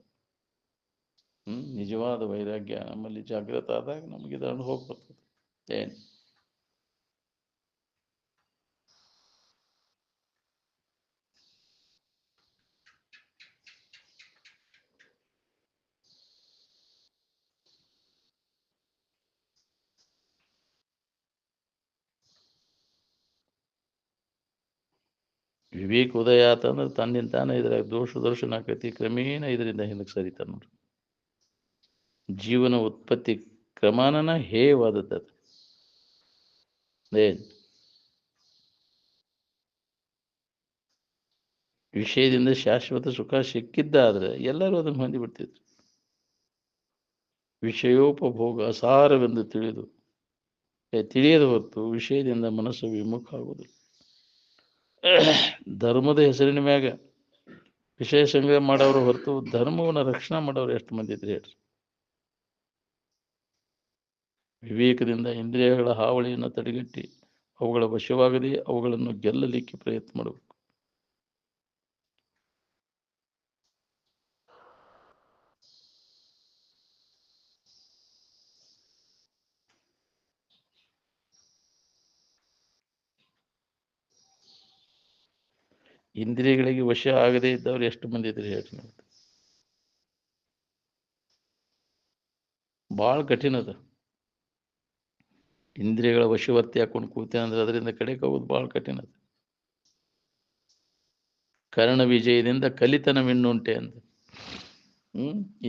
ನಿಜವಾದ ವೈರಾಗ್ಯ ನಮ್ಮಲ್ಲಿ ಜಾಗೃತ ಆದಾಗ ನಮಗೆ ಇದು ಅನುಭವ ಬರ್ತದೆ. ಏನು ವಿವೇಕ ಉದಯ ಆತಂದ್ರೆ ತನ್ನಿಂದ ತಾನೇ ಇದ್ರಾಗ ದೋಷ ದರ್ಶನ ಆಕತಿ, ಕ್ರಮೇಣ ಇದರಿಂದ ಹಿಂದಕ್ಕೆ ಸರಿತಾನ ನೋಡ್ರಿ. ಜೀವನ ಉತ್ಪತ್ತಿ ಕ್ರಮಾನನ ಹೇಯವಾದದ್ದು ಏನ್ ವಿಷಯದಿಂದ ಶಾಶ್ವತ ಸುಖ ಸಿಕ್ಕಿದ್ದಾದ್ರೆ ಎಲ್ಲರೂ ಅದನ್ನು ಹೊಂದಿಬಿಡ್ತಿದ್ರು. ವಿಷಯೋಪಭೋಗ ಅಸಾರವೆಂದು ತಿಳಿಯದ ಹೊತ್ತು ವಿಷಯದಿಂದ ಮನಸ್ಸು ವಿಮುಖ ಆಗುವುದಿಲ್ಲ. ಧರ್ಮದ ಹೆಸರಿನ ಮ್ಯಾಗ ವಿಷಯ ಸಂಗ್ರಹ ಮಾಡೋರು ಹೊರತು ಧರ್ಮವನ್ನು ರಕ್ಷಣೆ ಮಾಡೋರು ಎಷ್ಟು ಮಂದಿ ಇದ್ರಿ ಹೇಳ್ರಿ. ವಿವೇಕದಿಂದ ಇಂದ್ರಿಯಗಳ ಹಾವಳಿಯನ್ನು ತಡೆಗಟ್ಟಿ ಅವುಗಳ ವಶವಾಗದೆ ಅವುಗಳನ್ನು ಗೆಲ್ಲಲಿಕ್ಕೆ ಪ್ರಯತ್ನ ಮಾಡಬೇಕು. ಇಂದ್ರಿಯಗಳಿಗೆ ವಶ ಆಗದೆ ಇದ್ದವ್ರು ಎಷ್ಟು ಮಂದಿ ಇದ್ರಿ ಹೇಳ್ರಿ. ಭಾಳ ಕಠಿಣ ಅದ. ಇಂದ್ರಿಯಗಳ ವಶವರ್ತಿ ಹಾಕೊಂಡು ಕೂತೇನೆ ಅಂದ್ರೆ ಅದರಿಂದ ಕಡೆಗೆ ಹೋಗೋದು ಭಾಳ ಕಠಿಣ ಅದ. ಕರ್ಣ ವಿಜಯದಿಂದ ಕಲಿತನವಿನ್ನುಂಟೆ ಅಂತ.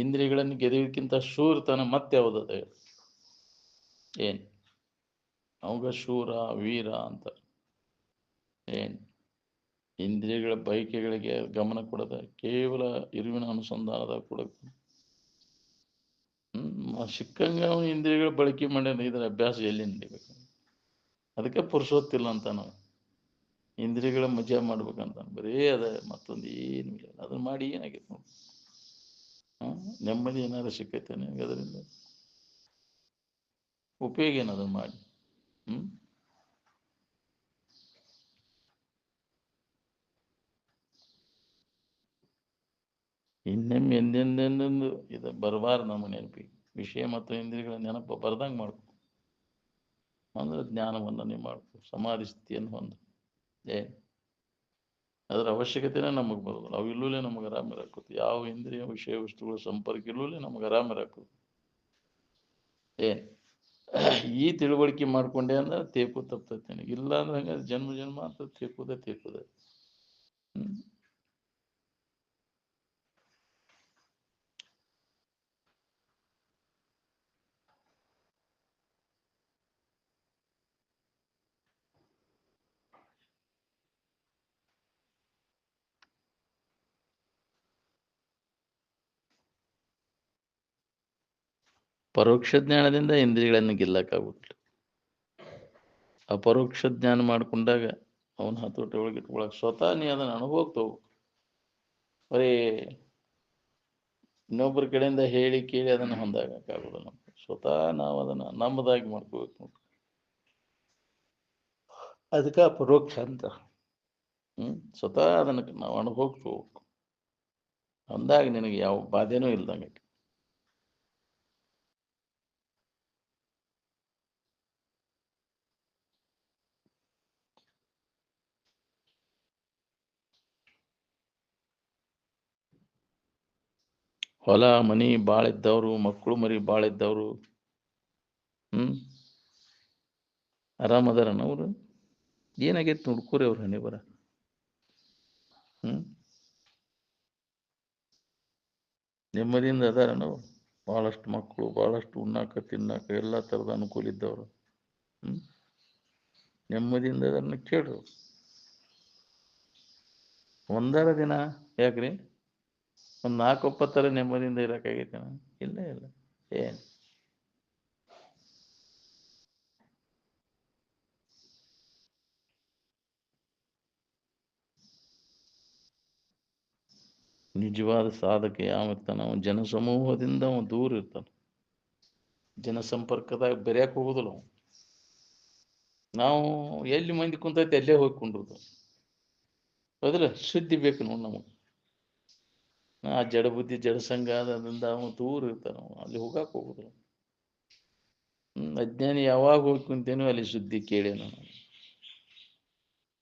ಇಂದ್ರಿಯಗಳನ್ನು ಗೆದೆಯೋಕ್ಕಿಂತ ಶೂರತನ ಮತ್ತೆ ಯಾವುದದ ಏನ್? ಅವಾಗ ಶೂರ ವೀರ ಅಂತ ಏನ್? ಇಂದ್ರಿಯಗಳ ಬಯಕೆಗಳಿಗೆ ಗಮನ ಕೊಡದ ಕೇವಲ ಇರುವಿನ ಅನುಸಂಧಾನದ ಕೊಡಬೇಕು. ಸಿಕ್ಕಂಗ ಅವನು ಇಂದ್ರಿಯಗಳ ಬಳಕೆ ಮಾಡ್ಯಾನ, ಇದರ ಅಭ್ಯಾಸ ಎಲ್ಲಿ ನಡಿಬೇಕು? ಅದಕ್ಕೆ ಪುರುಷೋತ್ತಿಲ್ಲ ಅಂತ ನಾವು ಇಂದ್ರಿಯಗಳ ಮಜಾ ಮಾಡ್ಬೇಕಂತ ಬರೀ ಅದ ಮತ್ತೊಂದು ಏನು ಇಲ್ಲ. ಅದನ್ನ ಮಾಡಿ ಏನಾಗೈತೆ ನೋಡಿ. ನೆಮ್ಮದಿ ಏನಾದ್ರು ಸಿಕ್ಕೈತೆ ನಿನಗೆ ಅದರಿಂದ? ಉಪಯೋಗ ಏನದು ಮಾಡಿ? ಇನ್ನೊಮ್ಮೆ ಎಂದೆಂದೆಂದೊಂದು ಇದು ಬರಬಾರ್ದು ನಮ್ಮ ನೆನಪಿಗೆ. ವಿಷಯ ಮತ್ತು ಇಂದ್ರಿಯಗಳ ನೆನಪು ಬರ್ದಂಗೆ ಮಾಡ್ಕೊ ಅಂದ್ರೆ ಜ್ಞಾನವನ್ನು ನೀವು ಮಾಡ್ಕೊ, ಸಮಾಧಿ ಸ್ಥಿತಿಯನ್ನು ಹೊಂದು. ಅದರ ಅವಶ್ಯಕತೆನೇ ನಮಗೆ ಬರೋದಿಲ್ಲ. ಅವು ಇಲ್ಲೂಲೇ ನಮಗೆ ಆರಾಮ ಇರಾಕೋದು. ಯಾವ ಇಂದ್ರಿಯ ವಿಷಯ ವಸ್ತುಗಳ ಸಂಪರ್ಕ ಇಲ್ಲೂಲೇ ನಮಗೆ ಆರಾಮ ಇರಾಕೋದು. ಈ ತಿಳುವಳಿಕೆ ಮಾಡ್ಕೊಂಡೆ ಅಂದ್ರೆ ತೇಕು ತಪ್ತೈತೆ ನನಗೆ. ಇಲ್ಲ ಅಂದ್ರೆ ಹಂಗೆ ಜನ್ಮ ಜನ್ಮ ಅಂತ ತೇಕುದೆ. ಪರೋಕ್ಷ ಜ್ಞಾನದಿಂದ ಇಂದ್ರಿಯಗಳನ್ನು ಗೆಲ್ಲಕ್ಕಾಗುದಿಲ್ಲ. ಅಪರೋಕ್ಷ ಜ್ಞಾನ ಮಾಡ್ಕೊಂಡಾಗ ಅವನ ಹತೋಟಿ ಒಳಗೆ ಇಟ್ಕೊಳಕ್ ಸ್ವತಃ ನೀ ಅದನ್ನ ಅನುಭವಕ್ಕೆ ಹೋಗ್ಬೇಕು. ಬರೀ ಇನ್ನೊಬ್ಬರ ಕಡೆಯಿಂದ ಹೇಳಿ ಕೇಳಿ ಅದನ್ನು ಹೊಂದಾಗಕ್ಕಾಗೋದಿಲ್ಲ. ಸ್ವತಃ ನಾವು ಅದನ್ನ ನಮ್ಮದಾಗಿ ಮಾಡ್ಕೋಬೇಕು ನೋಡಿ. ಅದಕ್ಕೆ ಅಪರೋಕ್ಷ ಅಂತ. ಸ್ವತಃ ಅದನ್ನ ನಾವು ಅನುಭವಕ್ಕೆ ಹೋಗ್ಬೇಕು. ಅಂದಾಗ ನಿನಗೆ ಯಾವ ಬಾಧೆನೂ ಇಲ್ದಂಗೆ. ಹೊಲ ಮನಿ ಬಾಳಿದ್ದವರು, ಮಕ್ಕಳು ಮರಿ ಬಾಳಿದ್ದವರು ಆರಾಮದಾರನ ಅವರು? ಏನಾಗೈತೆ ನೋಡ್ಕೋರಿ ಅವ್ರ ಹಣೆ ಬರ. ನೆಮ್ಮದಿಯಿಂದ ಅದಾರನ ಅವ್ರು? ಭಾಳಷ್ಟು ಮಕ್ಕಳು, ಭಾಳಷ್ಟು ಉಣ್ಣಾಕ ತಿನ್ನಾಕ ಎಲ್ಲ ಥರದ ಅನುಕೂಲ ಇದ್ದವರು. ನೆಮ್ಮದಿಯಿಂದ ಅದನ್ನು ಕೇಳ್ರು. ಒಂದರ ದಿನ ಯಾಕ್ರಿ ಒಂದು 4-9 ನೆಮ್ಮದಿಯಿಂದ ಇರೋಕ್ಕಾಗೈತೆನ? ಇಲ್ಲ. ಏನು ನಿಜವಾದ ಸಾಧಕ ಯಾವಿರ್ತಾನ ಅವನು ಜನಸಮೂಹದಿಂದ ಅವನು ದೂರ ಇರ್ತಾನೆ. ಜನಸಂಪರ್ಕದಾಗ ಬೆರೆಯಕ್ಕೆ ಹೋಗುದಿಲ್ಲ ಅವನು. ನಾವು ಎಲ್ಲಿ ಮಂದಿ ಕುಂತೈತೆ ಅಲ್ಲೇ ಹೋಗ್ಕೊಂಡಿರ್ದು. ಹೌದಿಲ್ಲ? ಸುದ್ದಿ ಬೇಕು ನೋಡಿ ನಮಗೆ. ಆ ಜಡ ಬುದ್ಧಿ ಜಡಸಂಗ ಅದರಿಂದ ಅವನು ದೂರ ಇರ್ತಾನ. ಅಲ್ಲಿ ಹೋಗಕ್ಕೆ ಹೋಗುದಿಲ್ಲ. ಅಜ್ಞಾನಿ ಯಾವಾಗ ಹೋಗಿ ಕುಂತೇನೋ ಅಲ್ಲಿ ಸುದ್ದಿ ಕೇಳೇನು.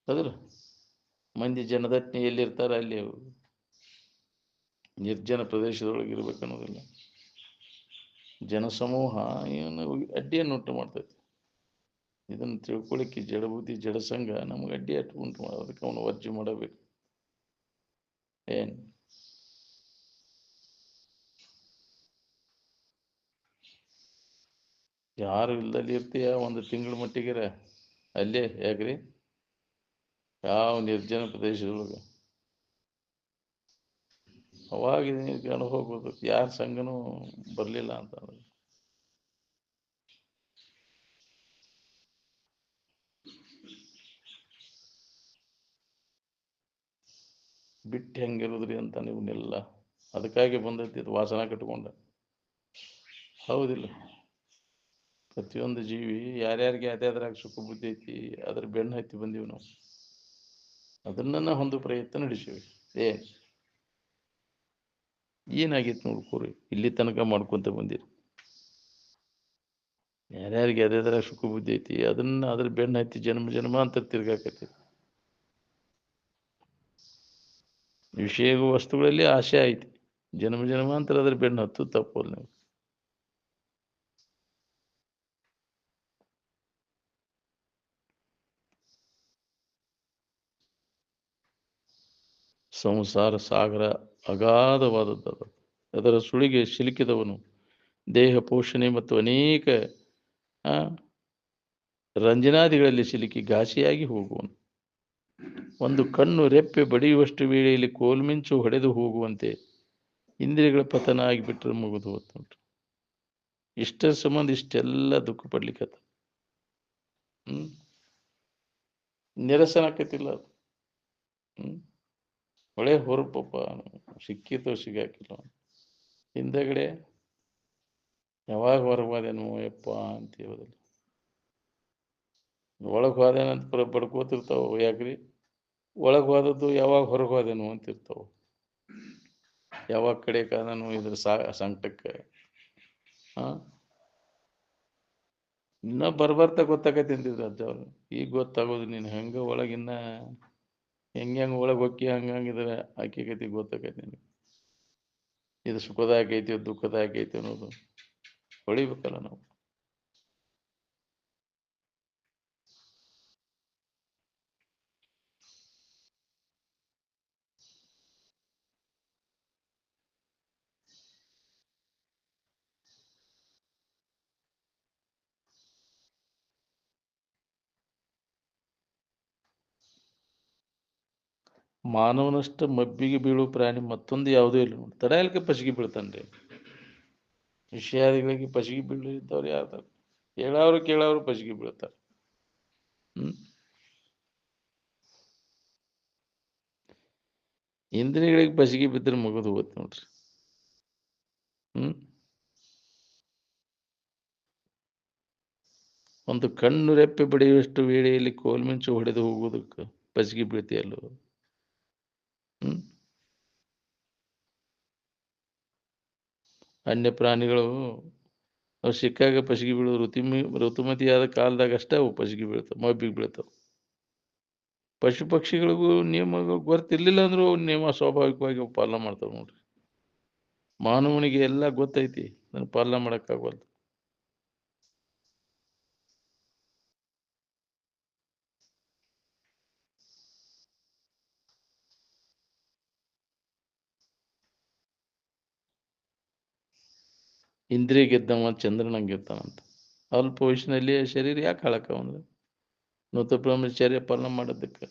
ಹೌದಿಲ್ಲ? ಮಂದಿ ಜನದಟ್ಟಣೆ ಎಲ್ಲಿರ್ತಾರೆ ಅಲ್ಲಿ ನಿರ್ಜನ ಪ್ರದೇಶದೊಳಗೆ ಇರ್ಬೇಕನ್ನೋದಿಲ್ಲ. ಜನಸಮೂಹ ಏನು ಅಡ್ಡಿಯನ್ನು ಉಂಟು ಮಾಡ್ತೈತಿ. ಇದನ್ನು ತಿಳ್ಕೊಳ್ಳಿಕ್ಕೆ ಜಡಬುದ್ಧಿ ಜಡಸಂಘ ನಮ್ಗೆ ಅಡ್ಡಿ ಉಂಟು ಅದಕ್ಕೆ ಅವನು ವರ್ಜೆ ಮಾಡಬೇಕು. ಏನು ಯಾರು ಇಲ್ದಲ್ಲಿ ಇರ್ತೀಯ ಒಂದು ತಿಂಗಳ ಮಟ್ಟಿಗೆ ಅಲ್ಲೇ ಯಾಕ್ರಿ ಯಾವ ನಿರ್ಜನ ಪ್ರದೇಶದೊಳಗೆ ಅವಾಗ ಕಾಣ ಹೋಗ್ಬೋದು. ಯಾರ ಸಂಘನೂ ಬರಲಿಲ್ಲ ಅಂತ ಬಿಟ್ಟು ಹೆಂಗಿರುದ್ರಿ ಅಂತ ನೀವನ್ನೆಲ್ಲ ಅದಕ್ಕಾಗಿ ಬಂದೈತಿ ವಾಸನ ಕಟ್ಕೊಂಡ. ಹೌದಿಲ್ಲ? ಪ್ರತಿಯೊಂದು ಜೀವಿ ಯಾರ್ಯಾರಿಗೆ ಅದ್ರಾಗ ಸುಖ ಬುದ್ಧಿ ಐತಿ ಅದ್ರ ಬೆನ್ನು ಹತ್ತಿ ಬಂದೀವಿ ನಾವು. ಅದನ್ನ ಒಂದು ಪ್ರಯತ್ನ ನಡೆಸೀವಿ. ಏನಾಗಿತ್ತು ನೋಡ್ಕೋರಿ, ಇಲ್ಲಿ ತನಕ ಮಾಡ್ಕೊಂತ ಬಂದಿರಿ. ಯಾರ್ಯಾರಿಗೆ ಅದ್ರಾಗ ಸುಖ ಬುದ್ಧಿ ಐತಿ ಅದನ್ನ ಅದ್ರ ಬೆನ್ನು ಹತ್ತಿ ಜನ್ಮ ಜನ್ಮ ಅಂತ ತಿರ್ಗಾಕತಿ. ವಿಷಯ ವಸ್ತುಗಳಲ್ಲಿ ಆಸೆ ಐತಿ, ಜನ್ಮ ಜನ್ಮಾಂತರ ಅದ್ರ ಬೆನ್ನು ಹತ್ತು ತಪ್ಪೋಲ್ ನೀವು. ಸಂಸಾರ ಸಾಗರ ಅಗಾಧವಾದದ್ದು. ಅದರ ಸುಳಿಗೆ ಸಿಲುಕಿದವನು ದೇಹ ಪೋಷಣೆ ಮತ್ತು ಅನೇಕ ರಂಜನಾದಿಗಳಲ್ಲಿ ಸಿಲುಕಿ ಘಾಸಿಯಾಗಿ ಹೋಗುವನು. ಒಂದು ಕಣ್ಣು ರೆಪ್ಪೆ ಬಡಿಯುವಷ್ಟು ವೇಳೆಯಲ್ಲಿ ಕೋಲ್ಮಿಂಚು ಹೊಡೆದು ಹೋಗುವಂತೆ ಇಂದ್ರಿಯಗಳ ಪತನ ಆಗಿಬಿಟ್ರೆ ಮುಗಿದು ಹೋಗ್ತುಂಟು. ಇಷ್ಟರ ಸಂಬಂಧ ಇಷ್ಟೆಲ್ಲ ದುಃಖ ಪಡ್ಲಿಕ್ಕತ್ತ. ನಿರಸನ ಆಕತಿಲ್ಲ ಅದು. ಒಳ್ಳೆ ಹೊರಪಪ್ಪ ಸಿಕ್ಕಿತೋ ಸಿಗಾಕಿಲ್ಲ. ಹಿಂದಗಡೆ ಯಾವಾಗ ಹೊರಗೋದೇನು ಯಪ್ಪ ಅಂತ ಹೇಳೋದಿಲ್ಲ. ಒಳಗೆ ಹೋದೇನಂತ ಬಡ್ಕೋತಿರ್ತಾವ. ಯಾಕ್ರಿ ಒಳಗೆ ಹೋದದ್ದು ಯಾವಾಗ ಹೊರಗೆ ಹೋದೇನು ಅಂತಿರ್ತಾವ. ಯಾವಾಗ ಕಡೆ ಕಾದನು ಇದ್ರ ಸಂಕಟಕ್ಕೆ. ಇನ್ನ ಬರ್ಬರ್ತಾ ಗೊತ್ತಾಗತ್ತೆ ಅಂತಿದ್ರು ಅಜ್ಜವ್ರು. ಈಗ ಗೊತ್ತಾಗೋದು ನೀನು ಹೆಂಗ ಒಳಗಿನ್ನ ಹೆಂಗೆ ಒಳಗೆ ಹೊಕ್ಕಿ ಹಂಗಿದ್ರೆ ಆಕೆಗತಿ ಗೊತ್ತಾಗೈತಿ ನಿನಗೆ. ಇದು ಸುಖದಾಯಕ ಐತಿ ದುಃಖದಾಯಕ ಐತಿ ಅನ್ನೋದು ಹೊಳಿಬೇಕಲ್ಲ ನಾವು. ಮಾನವನಷ್ಟ ಮಬ್ಬಿಗೆ ಬೀಳುವ ಪ್ರಾಣಿ ಮತ್ತೊಂದು ಯಾವುದೂ ಇಲ್ಲ ನೋಡಿ. ತಡೆಯಲಿಕ್ಕೆ ಪಸಿಗೆ ಬೀಳ್ತಾನ್ರಿ. ವಿಷಯಾದಿಗಳಿಗೆ ಪಸಿಗೆ ಬೀಳಿದ್ದವ್ರು ಯಾರ್ದಾರು ಹೇಳವ್ರು ಕೇಳವ್ರು ಪಸಿಗೆ ಬೀಳ್ತಾರೆ. ಇಂದ್ರಿಯಗಳಿಗೆ ಪಸಿಗೆ ಬಿದ್ದರೆ ಮುಗಿದು ಹೋಗುತ್ತೆ ನೋಡ್ರಿ. ಒಂದು ಕಣ್ಣು ರೆಪ್ಪೆ ಬಡಿಯುವಷ್ಟು ವೇಳೆಯಲ್ಲಿ ಕೋಲ್ಮಿಂಚು ಹೊಡೆದು ಹೋಗುವುದಕ್ಕೆ ಪಸಿಗೆ ಬೀಳ್ತೀಯಲ್ಲೋ. ಅನ್ಯ ಪ್ರಾಣಿಗಳು ಅವು ಸಿಕ್ಕಾಗ ಪಸಿಗೆ ಬೀಳೋದು ಋತುಮತಿಯಾದ ಕಾಲದಾಗ ಅಷ್ಟೇ ಅವು ಪಸಿಗೆ ಬೀಳ್ತಾವೆ, ಮಬ್ಬಿಗೆ ಬೀಳ್ತಾವೆ. ಪಶು ಪಕ್ಷಿಗಳಿಗೂ ನಿಯಮಗಳು ಗೊತ್ತಿರ್ಲಿಲ್ಲ ಅಂದ್ರೂ ನಿಯಮ ಸ್ವಾಭಾವಿಕವಾಗಿ ಪಾಲನೆ ಮಾಡ್ತಾವೆ ನೋಡ್ರಿ. ಮಾನವನಿಗೆ ಎಲ್ಲ ಗೊತ್ತೈತಿ, ಅದನ್ನು ಪಾಲನೆ ಮಾಡೋಕ್ಕಾಗಲ್ದು. ಇಂದ್ರಿಯ ಗೆದ್ದವ ಚಂದ್ರನಂಗೆ ಗೆದ್ದಾನಂತ. ಅಲ್ಪ ವಯಸ್ಸಿನಲ್ಲಿ ಶರೀರ ಯಾಕೆ ಹಾಳಾಕವಂದ್ರೆ ನೂತ ಬ್ರಹ್ಮಚರ್ಯ ಪಾಲನೆ ಮಾಡೋದಕ್ಕೆ.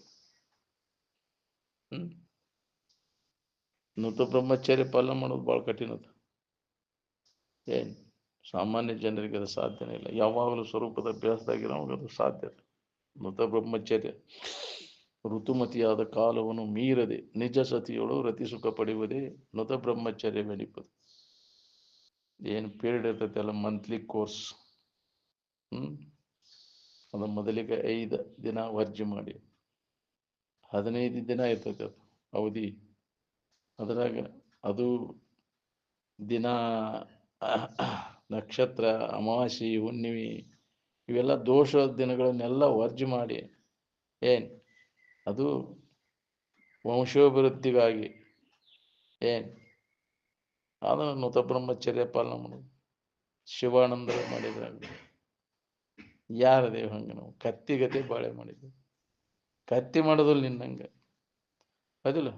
ನೂತ ಬ್ರಹ್ಮಚರ್ಯ ಪಾಲನೆ ಮಾಡೋದು ಭಾಳ ಕಠಿಣ ಅದು. ಏನು ಸಾಮಾನ್ಯ ಜನರಿಗೆ ಅದು ಸಾಧ್ಯನೇ ಇಲ್ಲ. ಯಾವಾಗಲೂ ಸ್ವರೂಪದ ಅಭ್ಯಾಸದಾಗಿರೋವಾಗ ಅದು ಸಾಧ್ಯ. ನೂತ ಬ್ರಹ್ಮಚರ್ಯ ಋತುಮತಿಯಾದ ಕಾಲವನ್ನು ಮೀರದೆ ನಿಜ ಸತಿಯೊಳು ರತಿ ಸುಖ ಪಡೆಯುವುದೇ ನೂತ ಬ್ರಹ್ಮಚರ್ಯವೆನಿಪದು. ಏನು ಪೀರಿಯಡ್ ಇರ್ತೈತೆ ಅಲ್ಲ, ಮಂತ್ಲಿ ಕೋರ್ಸ್. ಅದು ಮೊದಲಿಗೆ 5 ದಿನ ವರ್ಜೆ ಮಾಡಿ 15 ದಿನ ಇರ್ತೈತೆ ಅದು ಅವಧಿ. ಅದರಾಗ ಅದು ದಿನ ನಕ್ಷತ್ರ ಅಮಾವಾಸ್ಯೆ ಹುಣ್ಣಿಮೆ ಇವೆಲ್ಲ ದೋಷ ದಿನಗಳನ್ನೆಲ್ಲ ವರ್ಜೆ ಮಾಡಿ ಅದು ವಂಶೋಭಿವೃದ್ಧಿಗಾಗಿ ಅದನ್ನು ನೂತ ಬ್ರಹ್ಮಚರ್ಯ ಪಾಲನೆ ಮಾಡೋದು ಶಿವಾನಂದರು ಮಾಡಿದ್ರಾಗ. ಯಾರದೇವ್ ಹಂಗ ನಾವು ಕತ್ತಿಗತೆ ಬಾಳೆ ಮಾಡಿದ್ವಿ. ಕತ್ತಿ ಮಾಡೋದಿಲ್ಲ ನಿನ್ನಂಗ. ಅದಿಲ್ಲ,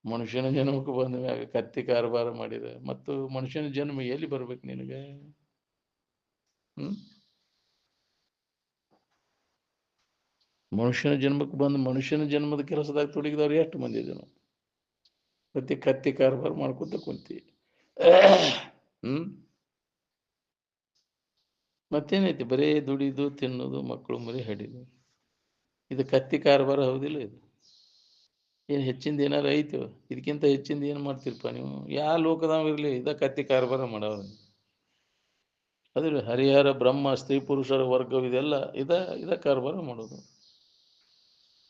ಮನುಷ್ಯನ ಜನ್ಮಕ್ಕೆ ಬಂದ ಮ್ಯಾಗ ಕತ್ತಿ ಕಾರಬಾರ ಮಾಡಿದ ಮತ್ತು ಮನುಷ್ಯನ ಜನ್ಮ ಎಲ್ಲಿ ಬರ್ಬೇಕು ನಿನಗೆ? ಮನುಷ್ಯನ ಜನ್ಮಕ್ಕೆ ಬಂದು ಮನುಷ್ಯನ ಜನ್ಮದ ಕೆಲಸದಾಗ ತೊಡಗಿದವ್ರು ಎಷ್ಟು ಮಂದಿ ಇದೇನು? ಪ್ರತಿ ಕತ್ತಿ ಕಾರಬಾರ ಮಾಡ್ಕೊತ ಕುಂತಿ. ಮತ್ತೇನೈತಿ? ಬರೀ ದುಡಿದು ತಿನ್ನೋದು, ಮಕ್ಕಳು ಮರಿ ಹಡಿದು. ಇದು ಕತ್ತಿ ಕಾರಬಾರ ಹೌದಿಲ್ಲ? ಇದು ಏನು ಹೆಚ್ಚಿಂದ ಏನಾರು ಐತು? ಇದಕ್ಕಿಂತ ಹೆಚ್ಚಿಂದ ಏನು ಮಾಡ್ತಿರಪ್ಪ ನೀವು? ಯಾವ ಲೋಕದಾಗ ಇರಲಿ ಇದ ಕತ್ತಿ ಕಾರಬಾರ ಮಾಡೋರು. ಅದ್ರ ಹರಿಹರ ಬ್ರಹ್ಮ ಸ್ತ್ರೀ ಪುರುಷರ ವರ್ಗವಿದೆಲ್ಲ ಇದ ಕಾರಬಾರ ಮಾಡೋದು.